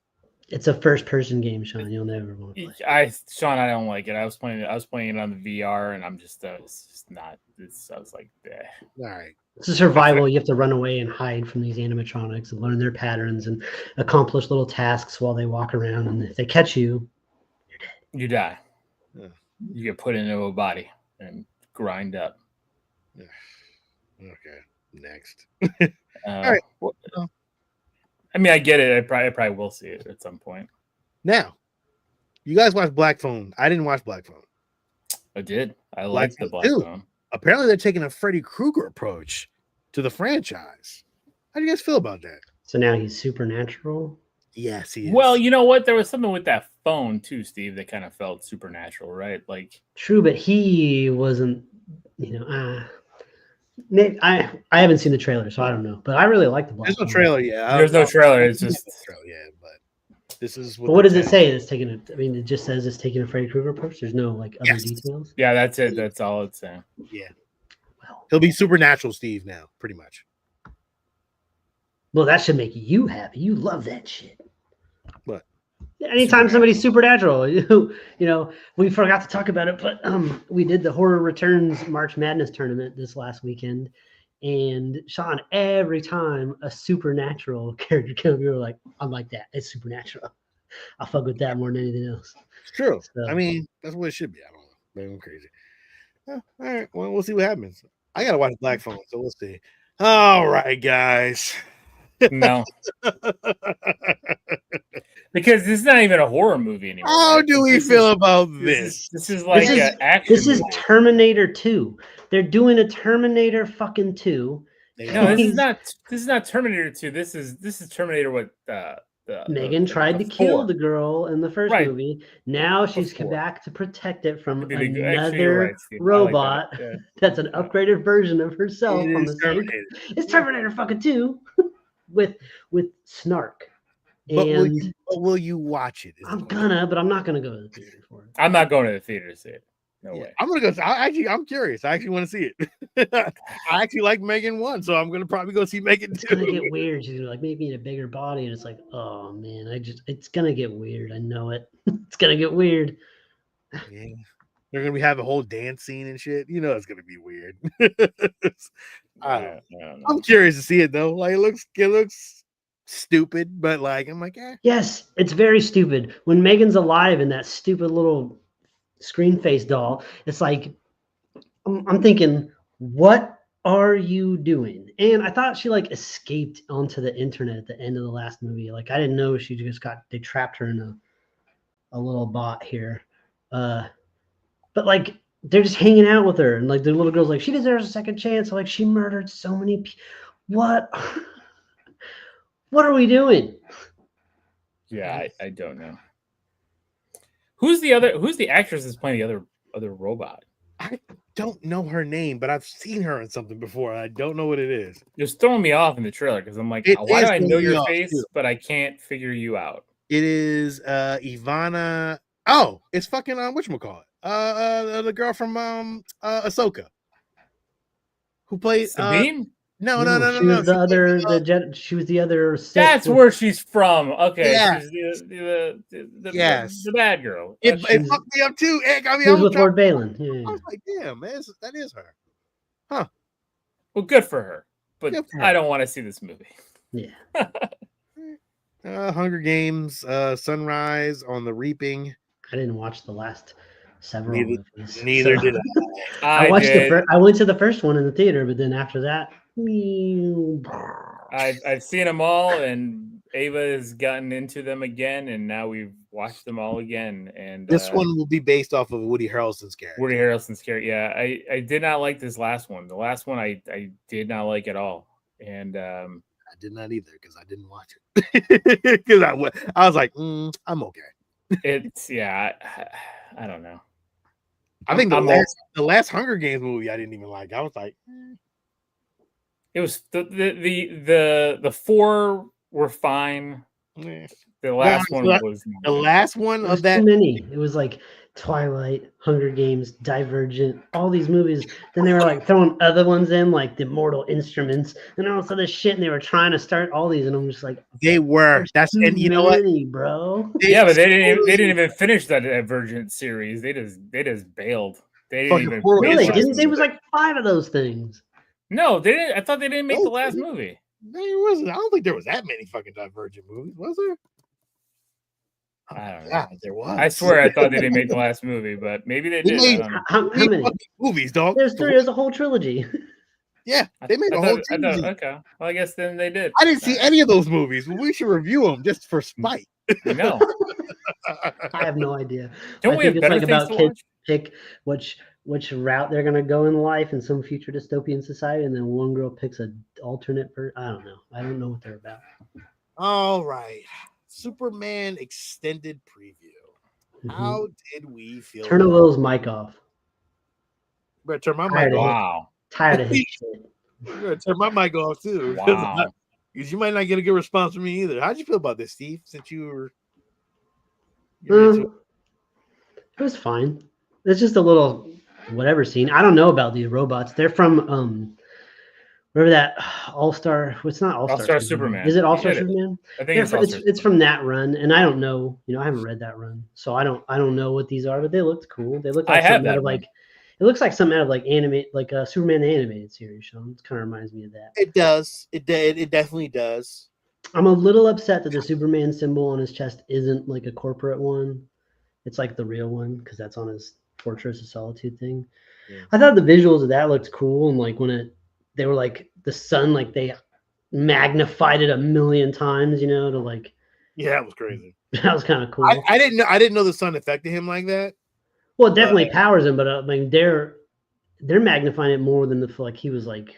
It's a first-person game, Sean. You'll never want to play. Sean, I don't like it. I was playing it on the VR, and I'm just it's just not. I was like, eh. All right. It's a survival. You have to run away and hide from these animatronics and learn their patterns and accomplish little tasks while they walk around. And if they catch you, you're dead. You die. Yeah. You get put into a body and grind up. Yeah. Okay. Next. All right. Well, I mean, I get it. I probably will see it at some point. Now, you guys watched Black Phone. I didn't watch Black Phone. I did. I liked the Black Phone. Apparently, they're taking a Freddy Krueger approach to the franchise. How do you guys feel about that? So now he's supernatural? Yes, he is. Well, you know what? There was something with that phone too, Steve, that kind of felt supernatural, right? Like, true, but he wasn't, I haven't seen the trailer, so I don't know. But I really like the Black. There's no trailer yet. There's no trailer. It's just trailer yet, but this is But what does it say? It's taking it. I mean, it just says it's taking a Freddy Krueger approach. There's no like other details. Yeah, that's it. That's all it's saying. Yeah. Well, he'll be Supernatural Steve now, pretty much. Well, that should make you happy. You love that shit. What? Anytime somebody's supernatural, you know, we forgot to talk about it, but we did the Horror Returns March Madness tournament this last weekend, and Sean, every time a supernatural character comes, we were like, I'm like that. It's supernatural. I fuck with that more than anything else. It's true. So, I mean, that's what it should be. I don't know. Maybe I'm crazy. All right. Well, we'll see what happens. I gotta watch Black Phone, so we'll see. All right, guys. No. Because this is not even a horror movie anymore. How do we feel about this? This is like an action This is movie. Terminator 2. They're doing a Terminator fucking 2. No, this is not Terminator 2. This is Terminator what Megan tried to kill the girl in the first movie. Now she's come back to protect it from another robot that's an upgraded version of herself. It's Terminator fucking 2 with Snark. But will you watch it? I'm gonna, but I'm not gonna go to the theater for it. I'm not going to the theater to see it. No way. I'm gonna go. I'm curious. I actually want to see it. I actually like Megan 1, so I'm gonna probably go see Megan 2. It's gonna get weird. She's gonna like make me in a bigger body, and it's like, oh man, it's gonna get weird. I know it. It's gonna get weird. Yeah. They're gonna have a whole dance scene and shit. You know it's gonna be weird. I don't know. I'm curious to see it though. Like it looks stupid, but like I'm like, yes, it's very stupid. When Megan's alive in that stupid little screen face doll, it's like I'm thinking, what are you doing? And I thought she like escaped onto the internet at the end of the last movie. Like I didn't know she just they trapped her in a little bot here. But like they're just hanging out with her, and like the little girl's like, she deserves a second chance. Like she murdered so many people. What are we doing? Yeah, I don't know. Who's the actress that's playing the other robot? I don't know her name, but I've seen her in something before. I don't know what it is. It's throwing me off in the trailer because I'm like, why do I know your face, but I can't figure you out? It is Ivana. Oh, it's fucking whatchamacallit? The girl from Ahsoka. Who played Sabine? No. She was the other. She was the other. That's where she's from. Okay, yeah. She's the bad girl. It fucked me up too. I mean, she was with Lord Balin. Yeah. I was like, damn, man, that is her. Huh. Well, good for her, but I don't want to see this movie. Yeah. Hunger Games, Sunrise on the Reaping. I didn't watch the last several movies. Neither did I. I watched I went to the first one in the theater, but then after that, I've seen them all, and Ava has gotten into them again, and now we've watched them all again. And this one will be based off of Woody Harrelson's character. Yeah, I did not like this last one. The last one I did not like at all, and I did not either because I didn't watch it because I was like, I'm okay. It's I don't know. I think the last Hunger Games movie I didn't even like. I was like, It was the four were fine. The last one was the last one of that. Too many. It was like Twilight, Hunger Games, Divergent, all these movies. Then they were like throwing other ones in, like the Mortal Instruments, and all this other shit. And they were trying to start all these, and I'm just like, they were. That's and you know what, bro. Yeah, but they didn't even finish that Divergent series. They just bailed. They didn't even. No, they didn't. There was like 5 of those things. No, they didn't. I thought they didn't make the last movie. There wasn't. I don't think there was that many fucking Divergent movies, was there? I don't know. God, there was. I swear I thought they didn't make the last movie, but maybe they did. How many movies, dog? There's 3. There's a whole trilogy. Yeah, they made a whole trilogy. Okay, well, I guess then they did. I didn't see any of those movies. We should review them just for spite. No, I have no idea. Don't we have better things to watch? Pick which route they're gonna go in life in some future dystopian society, and then one girl picks an alternate. I don't know. I don't know what they're about. All right, Superman extended preview. Mm-hmm. How did we feel? Turn Will's mic off. Turn my mic off. Wow. Tired of his shit. I'm gonna turn my mic off too. Wow. Because you might not get a good response from me either. How'd you feel about this, Steve? Since you're It was fine. It's just a little whatever scene. I don't know about these robots. They're from remember that All-Star? It's not All-Star All-Star Superman. Is it All-Star It is. Superman? I think It's from that run, and I don't know. I haven't read that run, so I don't know what these are. But they looked cool. They look like I have something out that of run. it looks like something out of like a Superman the animated series. Sean, it kind of reminds me of that. It does. It definitely does. I'm a little upset that the Superman symbol on his chest isn't like a corporate one. It's like the real one because that's on his Fortress of Solitude thing. Yeah. I thought the visuals of that looked cool, and like when they were like the sun, like they magnified it 1,000,000 times, to like. Yeah, that was crazy. That was kind of cool. I didn't know the sun affected him like that. Well, it definitely powers him, but I mean they're magnifying it more than like he was like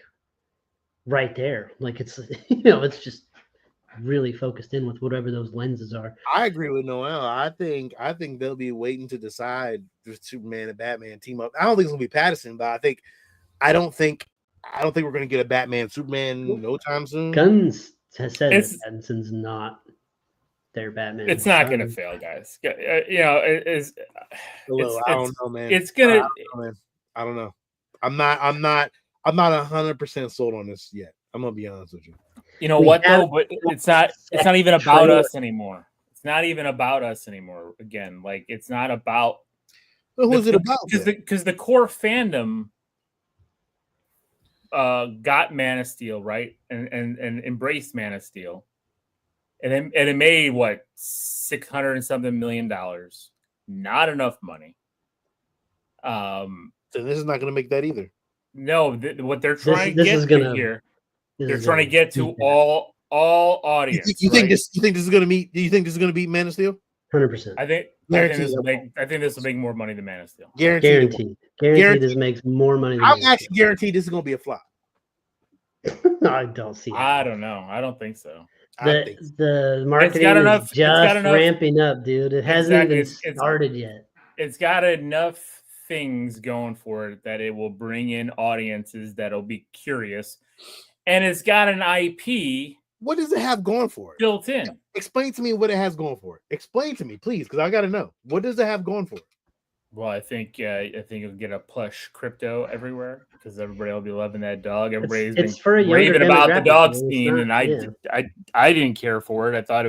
right there. Like it's it's just really focused in with whatever those lenses are. I agree with Noel. I think they'll be waiting to decide if Superman and Batman team up. I don't think it's gonna be Pattinson, but I don't think we're gonna get a Batman Superman no time soon. Guns has said that Pattinson's not their Batman. It's not gonna fail, guys. It's I don't know, man. It's gonna. I don't know. I'm not 100% sold on this yet. I'm gonna be honest with you. You know what though? But it's not even about us anymore. It's not even about us anymore. Again, like it's not about. Well, who's it about? Because the core fandom got Man of Steel, right, and embraced Man of Steel, and it made what $600 and something million. Not enough money. So this is not going to make that either. No, what they're trying to get to here. They're trying to get to all audience. You think this is going to meet? Do you think this is going to beat Man of Steel? 100%. I think this will make more money than Man of Steel. Guaranteed. This makes more money. I'm actually guaranteed this is going to be a flop. I don't see. I don't know. I don't think so. The marketing is just ramping up, dude. It hasn't even started yet. It's got enough things going for it that it will bring in audiences that'll be curious, and it's got an IP. What does it have going for it? Built in. Explain to me what it has going for it. Explain to me, please, because I got to know. What does it have going for it? Well, I think you'll get a plush crypto everywhere because everybody will be loving that dog. Everybody's been raving about the dog scene, and I didn't care for it. I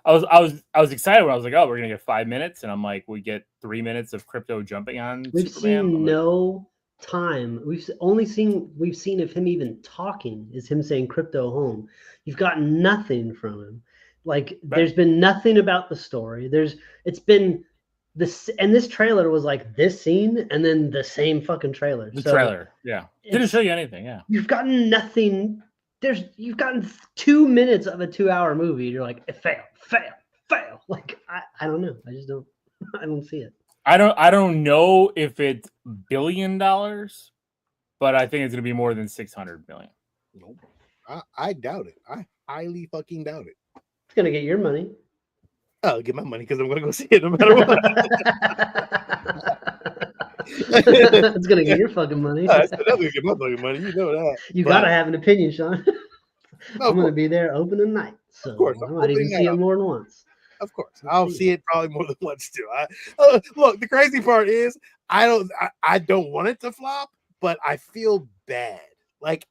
was excited when I was like, oh, we're gonna get 5 minutes, and I'm like, we get 3 minutes of crypto jumping on. We've seen no time. We've seen of him even talking is him saying crypto home. You've gotten nothing from him. Like there's been nothing about the story. It's been this, and this trailer was like this scene and then the same fucking trailer. Trailer, yeah. Didn't show you anything, yeah. You've gotten nothing. You've gotten 2 minutes of a 2-hour movie. And you're like, fail. Like I don't know. I just don't. I don't see it. I don't know if it's $1 billion, but I think it's gonna be more than 600 million. Nope. I doubt it. I highly fucking doubt it. It's gonna get your money. I'll get my money because I'm gonna go see it no matter what. It's gonna get your fucking money. It's definitely get my fucking money. You know that. You gotta have an opinion, Sean. I'm gonna be there opening night, so of course, I might even see it more than once. Of course, I'll see it probably more than once too. Look, the crazy part is I don't want it to flop, but I feel bad. Like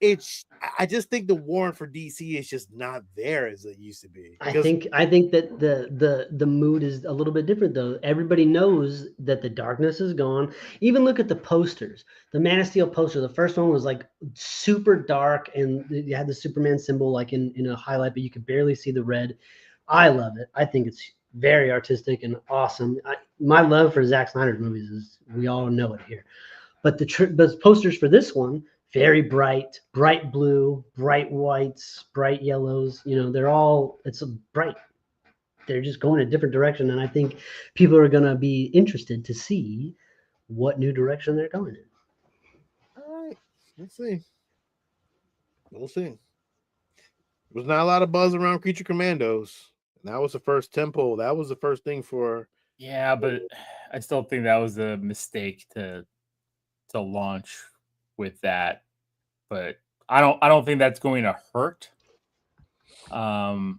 I just think the warrant for DC is just not there as it used to be. I think that the mood is a little bit different though. Everybody knows that the darkness is gone. Even look at the posters. The Man of Steel poster, the first one was like super dark and you had the Superman symbol like in a highlight, but you could barely see the red. I love it. I think it's very artistic and awesome. My love for Zack Snyder's movies is, we all know it here. But the posters for this one, very bright blue, bright whites, bright yellows. It's bright. They're just going a different direction. And I think people are going to be interested to see what new direction they're going in. All right. Let's see. We'll see. There was not a lot of buzz around Creature Commandos. That was the first tempo. That was the first thing for. Yeah, but I still think that was a mistake to launch with that, but I don't think that's going to hurt. I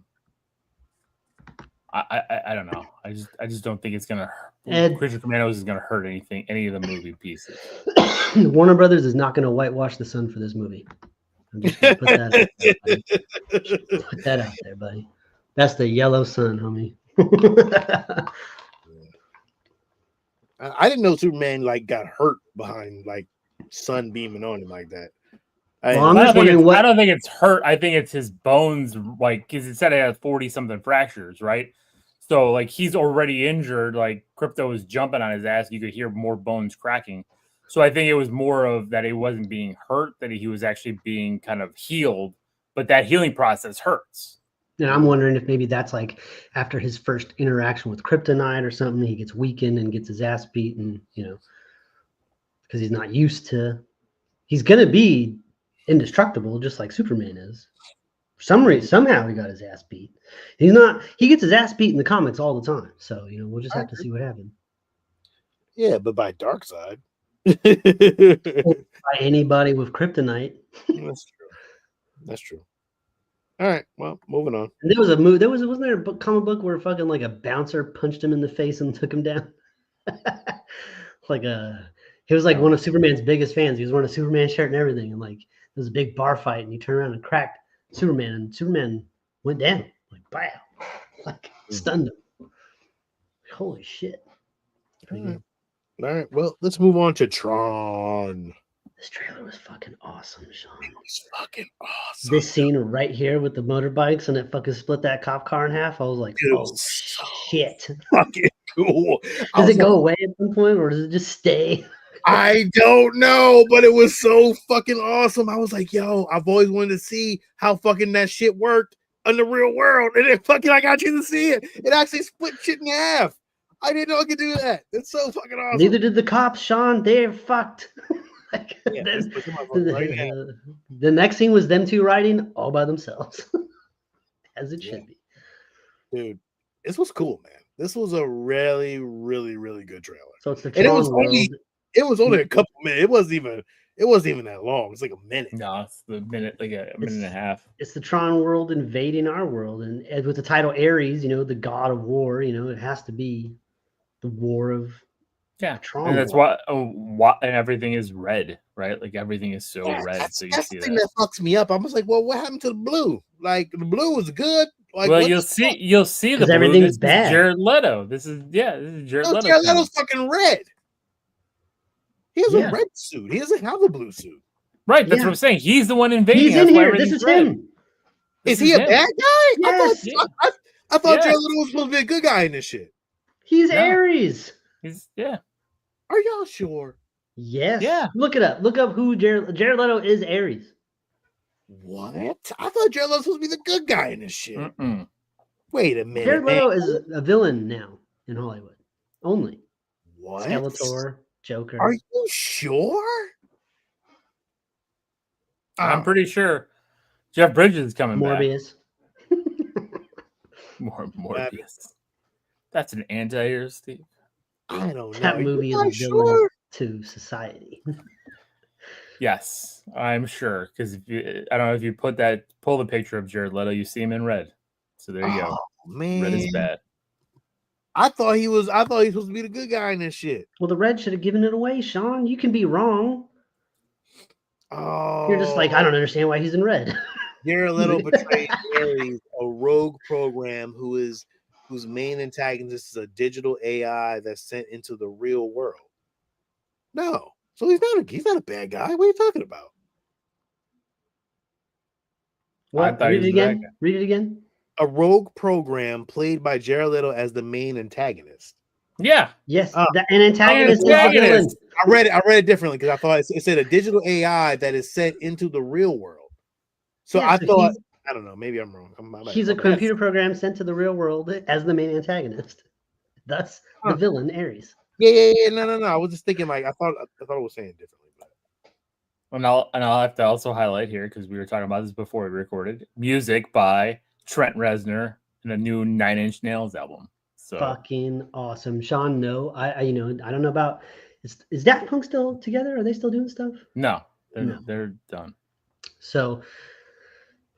don't know. I just don't think it's gonna hurt. Creature Commandos is gonna hurt any of the movie pieces. Warner Brothers is not gonna whitewash the sun for this movie. I'm just gonna put that out there, buddy. Put that out there, buddy. That's the yellow sun, homie. I didn't know Superman like got hurt behind like sun beaming on him like that. I don't think it's hurt. I think it's his bones, like, because it said it had 40-something fractures, right? So like he's already injured. Like Crypto was jumping on his ass. You could hear more bones cracking. So I think it was more of that he wasn't being hurt, that he was actually being kind of healed. But that healing process hurts. And I'm wondering if maybe that's like after his first interaction with Kryptonite or something, he gets weakened and gets his ass beaten, because he's not used to. He's gonna be indestructible, just like Superman is. For some reason, somehow he got his ass beat. He's not. He gets his ass beat in the comics all the time. So we'll just have to see what happens. Yeah, but by Darkseid. By anybody with kryptonite. That's true. All right, well, moving on. And there was a movie. Wasn't there a comic book where fucking like a bouncer punched him in the face and took him down? He was like one of Superman's biggest fans. He was wearing a Superman shirt and everything, and like there was a big bar fight, and he turned around and cracked Superman, and Superman went down like bow, like stunned him. Holy shit! All right, well, let's move on to Tron. This trailer was fucking awesome, Sean. It was fucking awesome. This scene right here with the motorbikes and it fucking split that cop car in half. I was like, shit. Fucking cool. Does it go away at some point or does it just stay? I don't know, but it was so fucking awesome. I was like, yo, I've always wanted to see how fucking that shit worked in the real world. And it fucking, I got you to see it. It actually split shit in half. I didn't know it could do that. It's so fucking awesome. Neither did the cops, Sean. They're fucked. The next scene was them two riding all by themselves, as it should be. Dude, this was cool, man. This was a really, really, really good trailer. So it's the Tron it was only a couple minutes. It wasn't even that long. It's like a minute. No, it's the minute, like a minute and a half. It's the Tron world invading our world, and with the title Ares, the god of war. It has to be the war of. Yeah, Tron, and that's why and everything is red, right? Like everything is so red. That's, so you that's see the thing that fucks me up. I was like, well, what happened to the blue? Like the blue was good. Like, well, you'll see the blue. Everything's bad. Jared Leto. This is Jared Leto. Jared Leto's fucking red. He has a red suit. He doesn't have a blue suit. Right, that's what I'm saying. He's the one invading. He's in here. This is him. Is he a bad guy? Yes. I thought Jared Leto was supposed to be a good guy in this shit. He's Ares. Are y'all sure? Yes. Yeah. Look it up. Look up who Jared Leto is. Ares. What? I thought Jared Leto was supposed to be the good guy in this shit. Wait a minute. Jared Leto is a villain now in Hollywood. Only. What? Skeletor, Joker. Are you sure? I'm pretty sure. Jeff Bridges is coming Morbius. back. Morbius. That's an anti-hero, Steve. I don't know. That movie is a villain to society. Yes, I'm sure. Because I don't know if you pull the picture of Jared Leto, you see him in red. So there you go. Man, red is bad. I thought he was supposed to be the good guy in this shit. Well, the red should have given it away, Sean. You can be wrong. Oh, you're just like, I don't understand why he's in red. Jared Leto betrayed Ares, a rogue program whose main antagonist is a digital AI that's sent into the real world. No, so he's not a bad guy. What are you talking about? What? Read it again. Read it again. A rogue program played by Jared Leto as the main antagonist. Yeah. Yes. An antagonist. I read it differently because I thought it said a digital AI that is sent into the real world. So I thought, I don't know, maybe I'm wrong. He's a computer program sent to the real world as the main antagonist. Thus, the villain, Ares. Yeah. No. I was just thinking like I thought it was saying it differently. But... I'll have to also highlight here because we were talking about this before we recorded. Music by Trent Reznor and a new 9 Inch Nails album. So fucking awesome, Sean. No, I don't know about. Is Daft Punk still together? Are they still doing stuff? No. They're done. So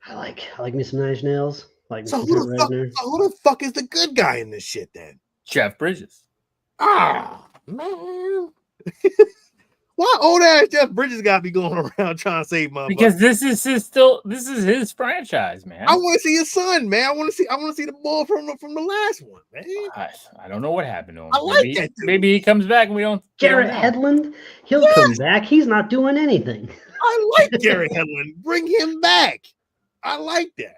I like me some Nine Inch Nails. Like me So some who Trent the fuck? Reznor. So who the fuck is the good guy in this shit then? Jeff Bridges. Ah, man. Why old ass Jeff Bridges got to be going around trying to save motherfuckers? Because this is his franchise, man. I want to see his son, man. I want to see the ball from the last one, man. I don't know what happened to him. I like that dude. Maybe he comes back and we don't. Garrett know. Hedlund, he'll come back. He's not doing anything. I like Garrett Hedlund. Bring him back. I like that.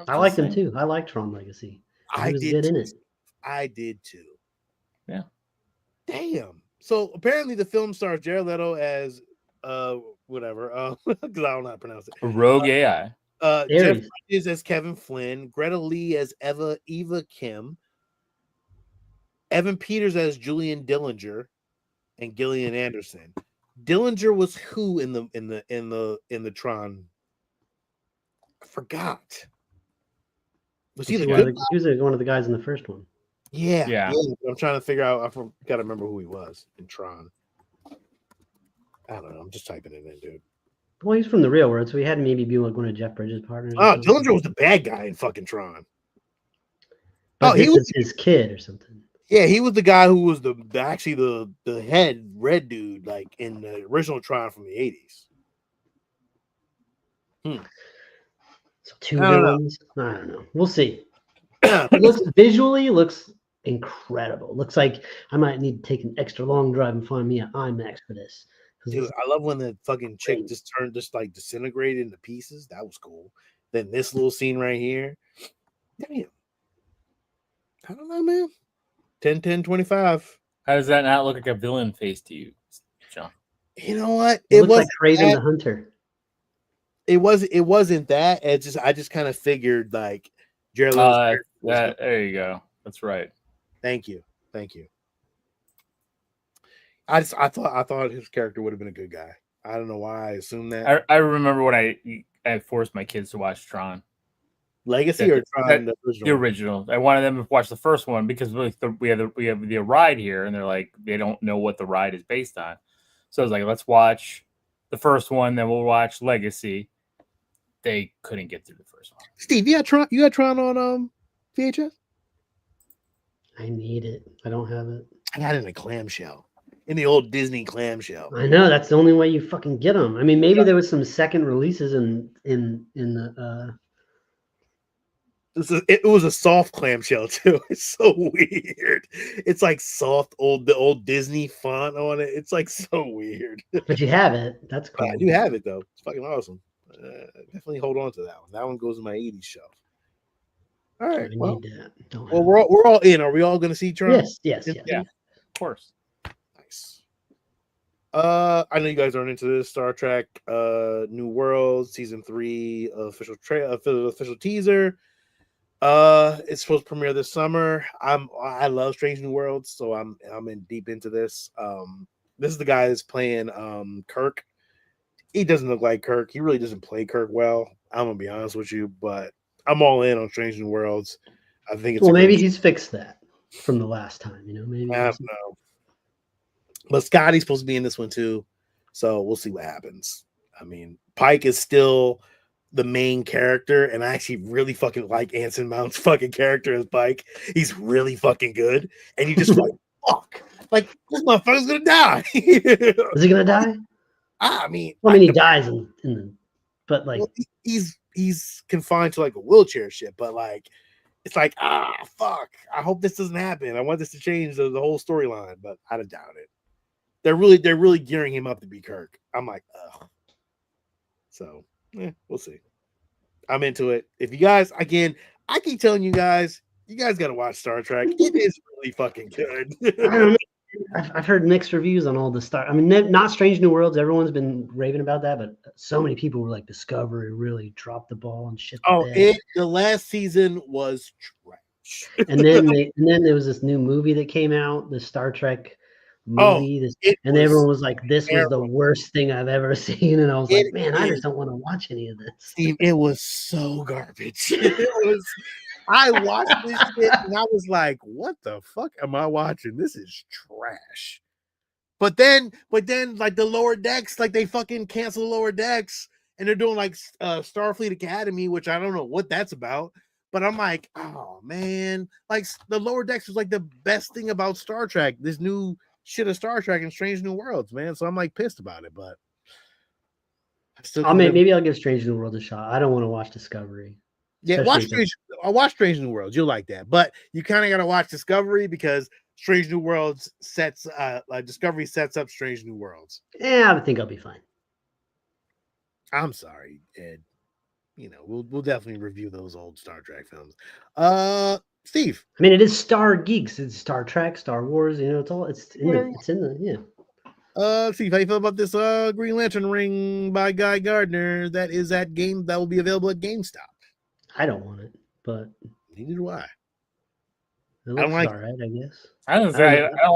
I liked him too. I liked Tron Legacy. He was good in it. I did too. Yeah. Damn. So apparently the film stars Jared Leto as whatever. Because I don't know how to pronounce it. Rogue AI. Jeff Bridges as Kevin Flynn, Greta Lee as Eva Kim, Evan Peters as Julian Dillinger, and Gillian Anderson. Dillinger was who in the Tron? I forgot. Was he the good guy? He was one of the guys in the first one. Yeah. I'm trying to figure out. I got to remember who he was in Tron. I don't know. I'm just typing it in, dude. Well, he's from the real world, so he had maybe be like one of Jeff Bridges' partners. Oh, Dillinger was the bad guy in fucking Tron. But he was his kid or something. Yeah, he was the guy who was the head red dude, like in the original Tron from the 80s. So two villains. I don't know. We'll see. It visually looks incredible. Looks like I might need to take an extra long drive and find me an IMAX for this. Dude, I love when the fucking chick just like disintegrated into pieces. That was cool. Then this little scene right here. Damn. I don't know, man. 10-10-25. How does that not look like a villain face to you, John? You know what? It looks like Kraven the Hunter. It wasn't that. I just kind of figured like Jared Leto's there you go. That's right. Thank you. I thought his character would have been a good guy. I don't know why I assumed that. I remember when I forced my kids to watch Tron Legacy or Tron the original. I wanted them to watch the first one because we have the ride here, and they're like they don't know what the ride is based on. So I was like, let's watch the first one, then we'll watch Legacy. They couldn't get through the first one. Steve, you got Tron on VHS? I need it. I don't have it. I got it in a clamshell. In the old Disney clamshell. I know that's the only way you fucking get them. I mean, maybe there was some second releases in the. It was a soft clamshell too. It's so weird. It's like soft the old Disney font on it. It's like so weird. But you have it. That's cool. I do have it though. It's fucking awesome. Definitely hold on to that one. That one goes in my 80s shelf. All right. Well, we're all in. Are we all going to see Tron? Yes. Yeah, of course. Nice. I know you guys aren't into this. Star Trek New World season 3 official teaser. It's supposed to premiere this summer. I love Strange New Worlds, so I'm in deep into this. This is the guy that's playing Kirk. He doesn't look like Kirk. He really doesn't play Kirk well. I'm gonna be honest with you, but I'm all in on Strange New Worlds. I think it's maybe he's fixed that from the last time. Maybe I don't know. But Scotty's supposed to be in this one too, so we'll see what happens. I mean, Pike is still the main character, and I actually really fucking like Anson Mount's fucking character as Pike. He's really fucking good, and you just like fuck, like this motherfucker's gonna die. Is he gonna die? I mean, he dies in the, but like he's confined to like a wheelchair shit, but like it's like fuck. I hope this doesn't happen. I want this to change the whole storyline, but I doubt it. They're really gearing him up to be Kirk. I'm like, ugh. So we'll see. I'm into it. If you guys, again, I keep telling you guys got to watch Star Trek. It is really fucking good. I don't know. I've heard mixed reviews on all the Star. I mean, not Strange New Worlds. Everyone's been raving about that, but so many people were like, Discovery really dropped the ball and shit. The last season was trash. and then there was this new movie that came out, the Star Trek movie, and everyone was like, "This was the worst thing I've ever seen," and I was like, "Man, I just don't want to watch any of this." Steve, it was so garbage. I watched this shit and I was like, "What the fuck am I watching? This is trash." But then, like the lower decks, like they fucking cancel the lower decks, and they're doing like Starfleet Academy, which I don't know what that's about. But I'm like, oh man, like the lower decks was like the best thing about Star Trek. This new shit of Star Trek and Strange New Worlds, man. So I'm like pissed about it, but I still maybe I'll give Strange New World a shot. I don't want to watch Discovery. Yeah, watch Strange New Worlds. You'll like that, but you kind of got to watch Discovery because Strange New Worlds sets Discovery sets up Strange New Worlds. Yeah, I think I'll be fine. I'm sorry, Ed. You know, we'll definitely review those old Star Trek films. Steve. I mean, it is Star Geeks. It's Star Trek, Star Wars. You know, it's in the yeah. Steve, how you feel about this Green Lantern ring by Guy Gardner that will be available at GameStop? I don't want it, but neither do I. It looks all right, I guess. I don't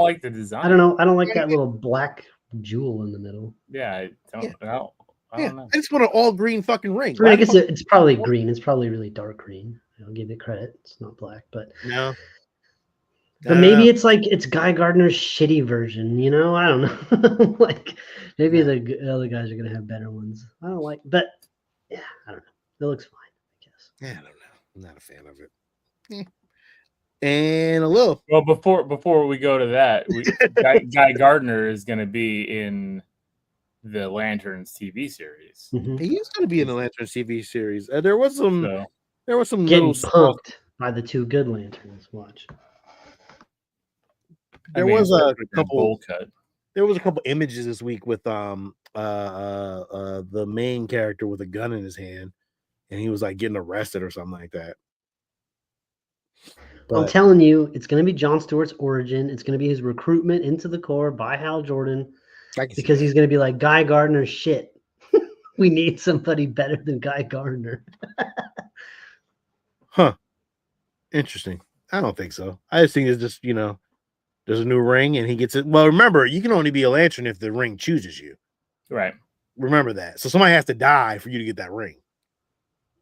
like the design. I don't know. I don't like that little black jewel in the middle. Yeah, I don't know. I just want an all green fucking ring. I mean, I guess it's probably green. It's probably really dark green. I'll give it credit. It's not black, but no. But maybe it's Guy Gardner's shitty version. You know, I don't know. Like maybe the other guys are gonna have better ones. I don't like, but yeah, I don't know. It looks fine, I guess. Yeah, I don't know. I'm not a fan of it. Yeah. And a little. Well, before we go to that, Guy Gardner is going to be in the Lanterns TV series. Mm-hmm. He is going to be in the Lanterns TV series. There was some getting punked by the two good Lanterns. Watch. There was a couple images this week with the main character with a gun in his hand, and he was like getting arrested or something like that. But I'm telling you, it's going to be Jon Stewart's origin. It's going to be his recruitment into the Corps by Hal Jordan, because he's going to be like, Guy Gardner shit. We need somebody better than Guy Gardner. Huh. Interesting. I don't think so. I just think it's just, there's a new ring and he gets it. Well, remember, you can only be a Lantern if the ring chooses you. Right. Remember that. So somebody has to die for you to get that ring.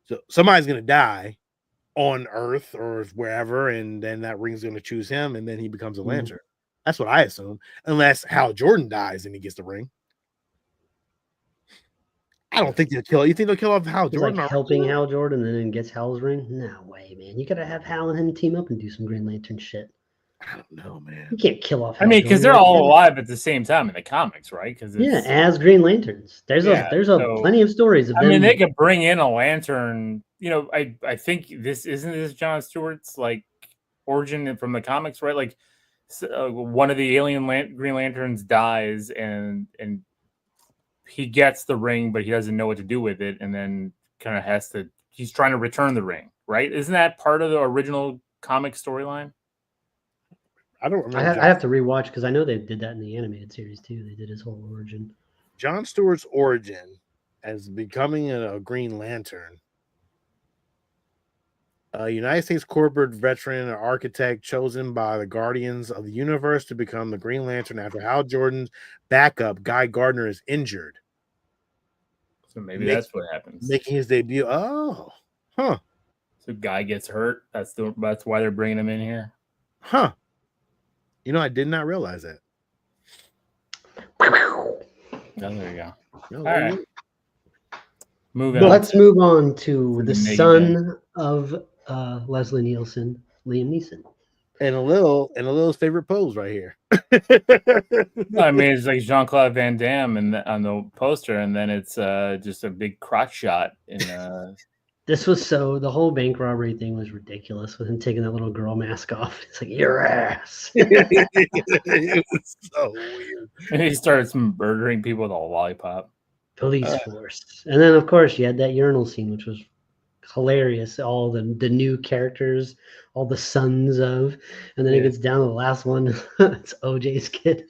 So somebody's going to die on Earth or wherever, and then that ring's going to choose him, and then he becomes a Lantern. That's what I assume. Unless Hal Jordan dies and he gets the ring. I don't think they'll kill it. You think they'll kill off Hal Jordan? Like helping Hal Jordan and then gets Hal's ring? No way, man. You got to have Hal and him team up and do some Green Lantern shit. I don't know, man. You can't kill off Hal Jordan, because they're all alive at the same time in the comics, right? Because as Green Lanterns. There's plenty of stories of them. I mean, they could bring in a Lantern. I think this Jon Stewart's like origin from the comics, right? Like one of the alien Green Lanterns dies, and he gets the ring, but he doesn't know what to do with it, and then kind of he's trying to return the ring, right? Isn't that part of the original comic storyline? I don't remember. I have to rewatch because I know they did that in the animated series too. They did his whole origin. Jon Stewart's origin as becoming a Green Lantern. A United States corporate veteran and architect chosen by the Guardians of the Universe to become the Green Lantern after Hal Jordan's backup, Guy Gardner, is injured. So maybe that's what happens. Making his debut. Oh, huh. So Guy gets hurt. That's why they're bringing him in here. Huh. I did not realize that. Oh, there you go. No, all right. Let's move on to the son of Leslie Nielsen, Liam Neeson. And a little favorite pose right here. I mean, it's like Jean-Claude Van Damme on the poster, and then it's just a big crotch shot. This was the whole bank robbery thing was ridiculous with him taking that little girl mask off. It's like, your ass. It was so weird. And he started murdering people with a lollipop. Police force. And then, of course, you had that urinal scene, which was hilarious. All the new characters, all the sons of, and then it gets down to the last one. It's OJ's kid.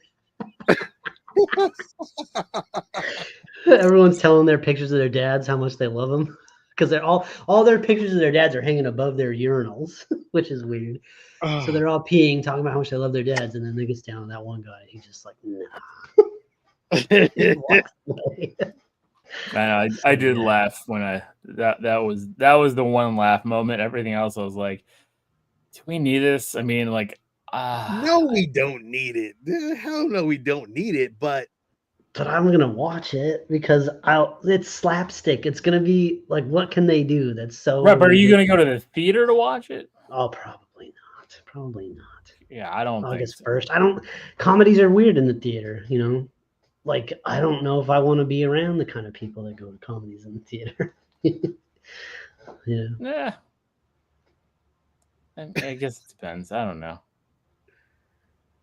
Everyone's telling their pictures of their dads how much they love them, because they're all their pictures of their dads are hanging above their urinals, which is weird. So they're all peeing, talking about how much they love their dads, and then it gets down to that one guy. He's just like, nah. I did laugh when that was the one laugh moment. Everything else I was like, do we need this? I mean, like, No, we don't need it. Hell no, we don't need it. But I'm gonna watch it because it's slapstick. It's gonna be like, what can they do that's so Right, but are you ridiculous? going to go to the theater to watch it? Oh, probably not. Probably not. Yeah, I don't think August so. 1st. Comedies are weird in the theater, you know? Like, I don't know if I want to be around the kind of people that go to comedies in the theater. Yeah. Yeah. I guess it depends. I don't know.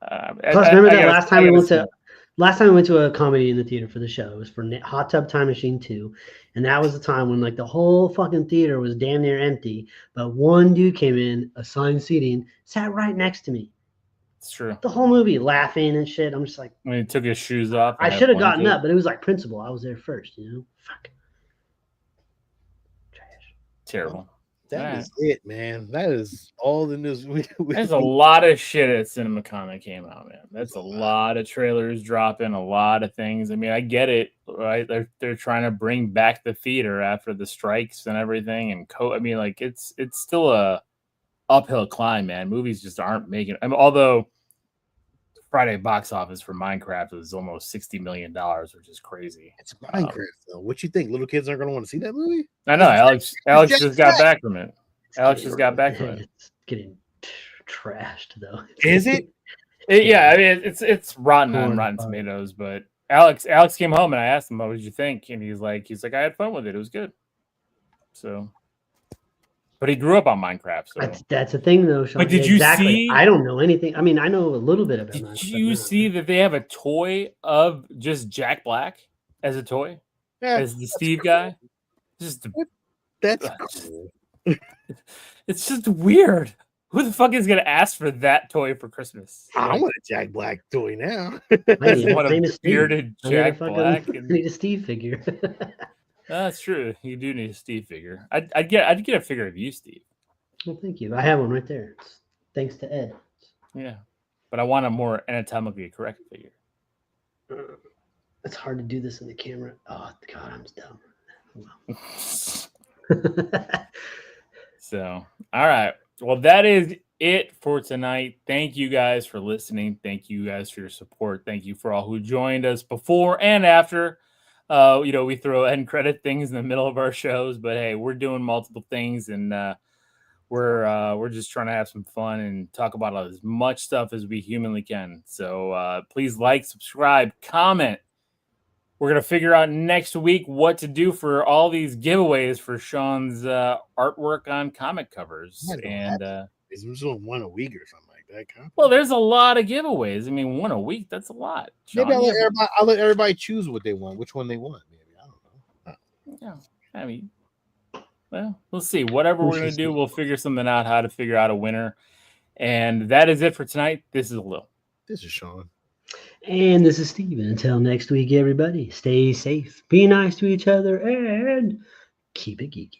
Plus, remember that last time we went to a comedy in the theater for the show. It was for Hot Tub Time Machine 2. And that was the time when like the whole fucking theater was damn near empty. But one dude came in, assigned seating, sat right next to me. It's true. The whole movie laughing and shit. I'm just like, When he took his shoes off. I should have gotten up, but it was like principle. I was there first, you know? Fuck. Trash. Terrible. that is it, man. That is all the news. There's a lot of shit at CinemaCon that came out, man. That's a lot of trailers dropping, a lot of things. I mean, I get it, right? They're trying to bring back the theater after the strikes and everything, and I mean, like it's still a uphill climb, man. Movies just aren't making. I mean, although Friday box office for Minecraft was almost $60 million, which is crazy. It's Minecraft, though. What you think? Little kids aren't going to want to see that movie? I know. Alex just got back from it. Alex just got back from it. It's getting trashed, though. Is it? Yeah, I mean, it's rotten on Rotten Tomatoes, but Alex came home and I asked him, "What did you think?" And he's like, I had fun with it. It was good. So, but he grew up on Minecraft. So that's the thing, though, Sean. But did you see? I don't know anything. I mean, I know a little bit about Minecraft. Did you see that they have a toy of just Jack Black as a toy? Yeah, as the Steve guy? Just that's cool. It's just weird. Who the fuck is gonna ask for that toy for Christmas? I want a Jack Black toy now. I want a bearded Jack Black. I need a Steve figure. That's true. You do need a Steve figure. I'd get a figure of you, Steve. Well, thank you. I have one right there. Thanks to Ed. Yeah, but I want a more anatomically correct figure. It's hard to do this in the camera. Oh God, I'm dumb. So, all right. Well, that is it for tonight. Thank you guys for listening. Thank you guys for your support. Thank you for all who joined us before and after. We throw end credit things in the middle of our shows, but hey, we're doing multiple things, and we're just trying to have some fun and talk about as much stuff as we humanly can. So please like, subscribe, comment. We're going to figure out next week what to do for all these giveaways for Sean's artwork on comic covers. And we're doing one a week or something like that. Well, there's a lot of giveaways. I mean, one a week, that's a lot. Sean, maybe I'll let everybody choose what they want, which one they want. Maybe I don't know. Yeah, I mean, well, we'll see. Whatever we're going to do, we'll figure something out, how to figure out a winner. And that is it for tonight. This is Lil. This is Sean. And this is Steven. Until next week, everybody, stay safe, be nice to each other, and keep it geeky.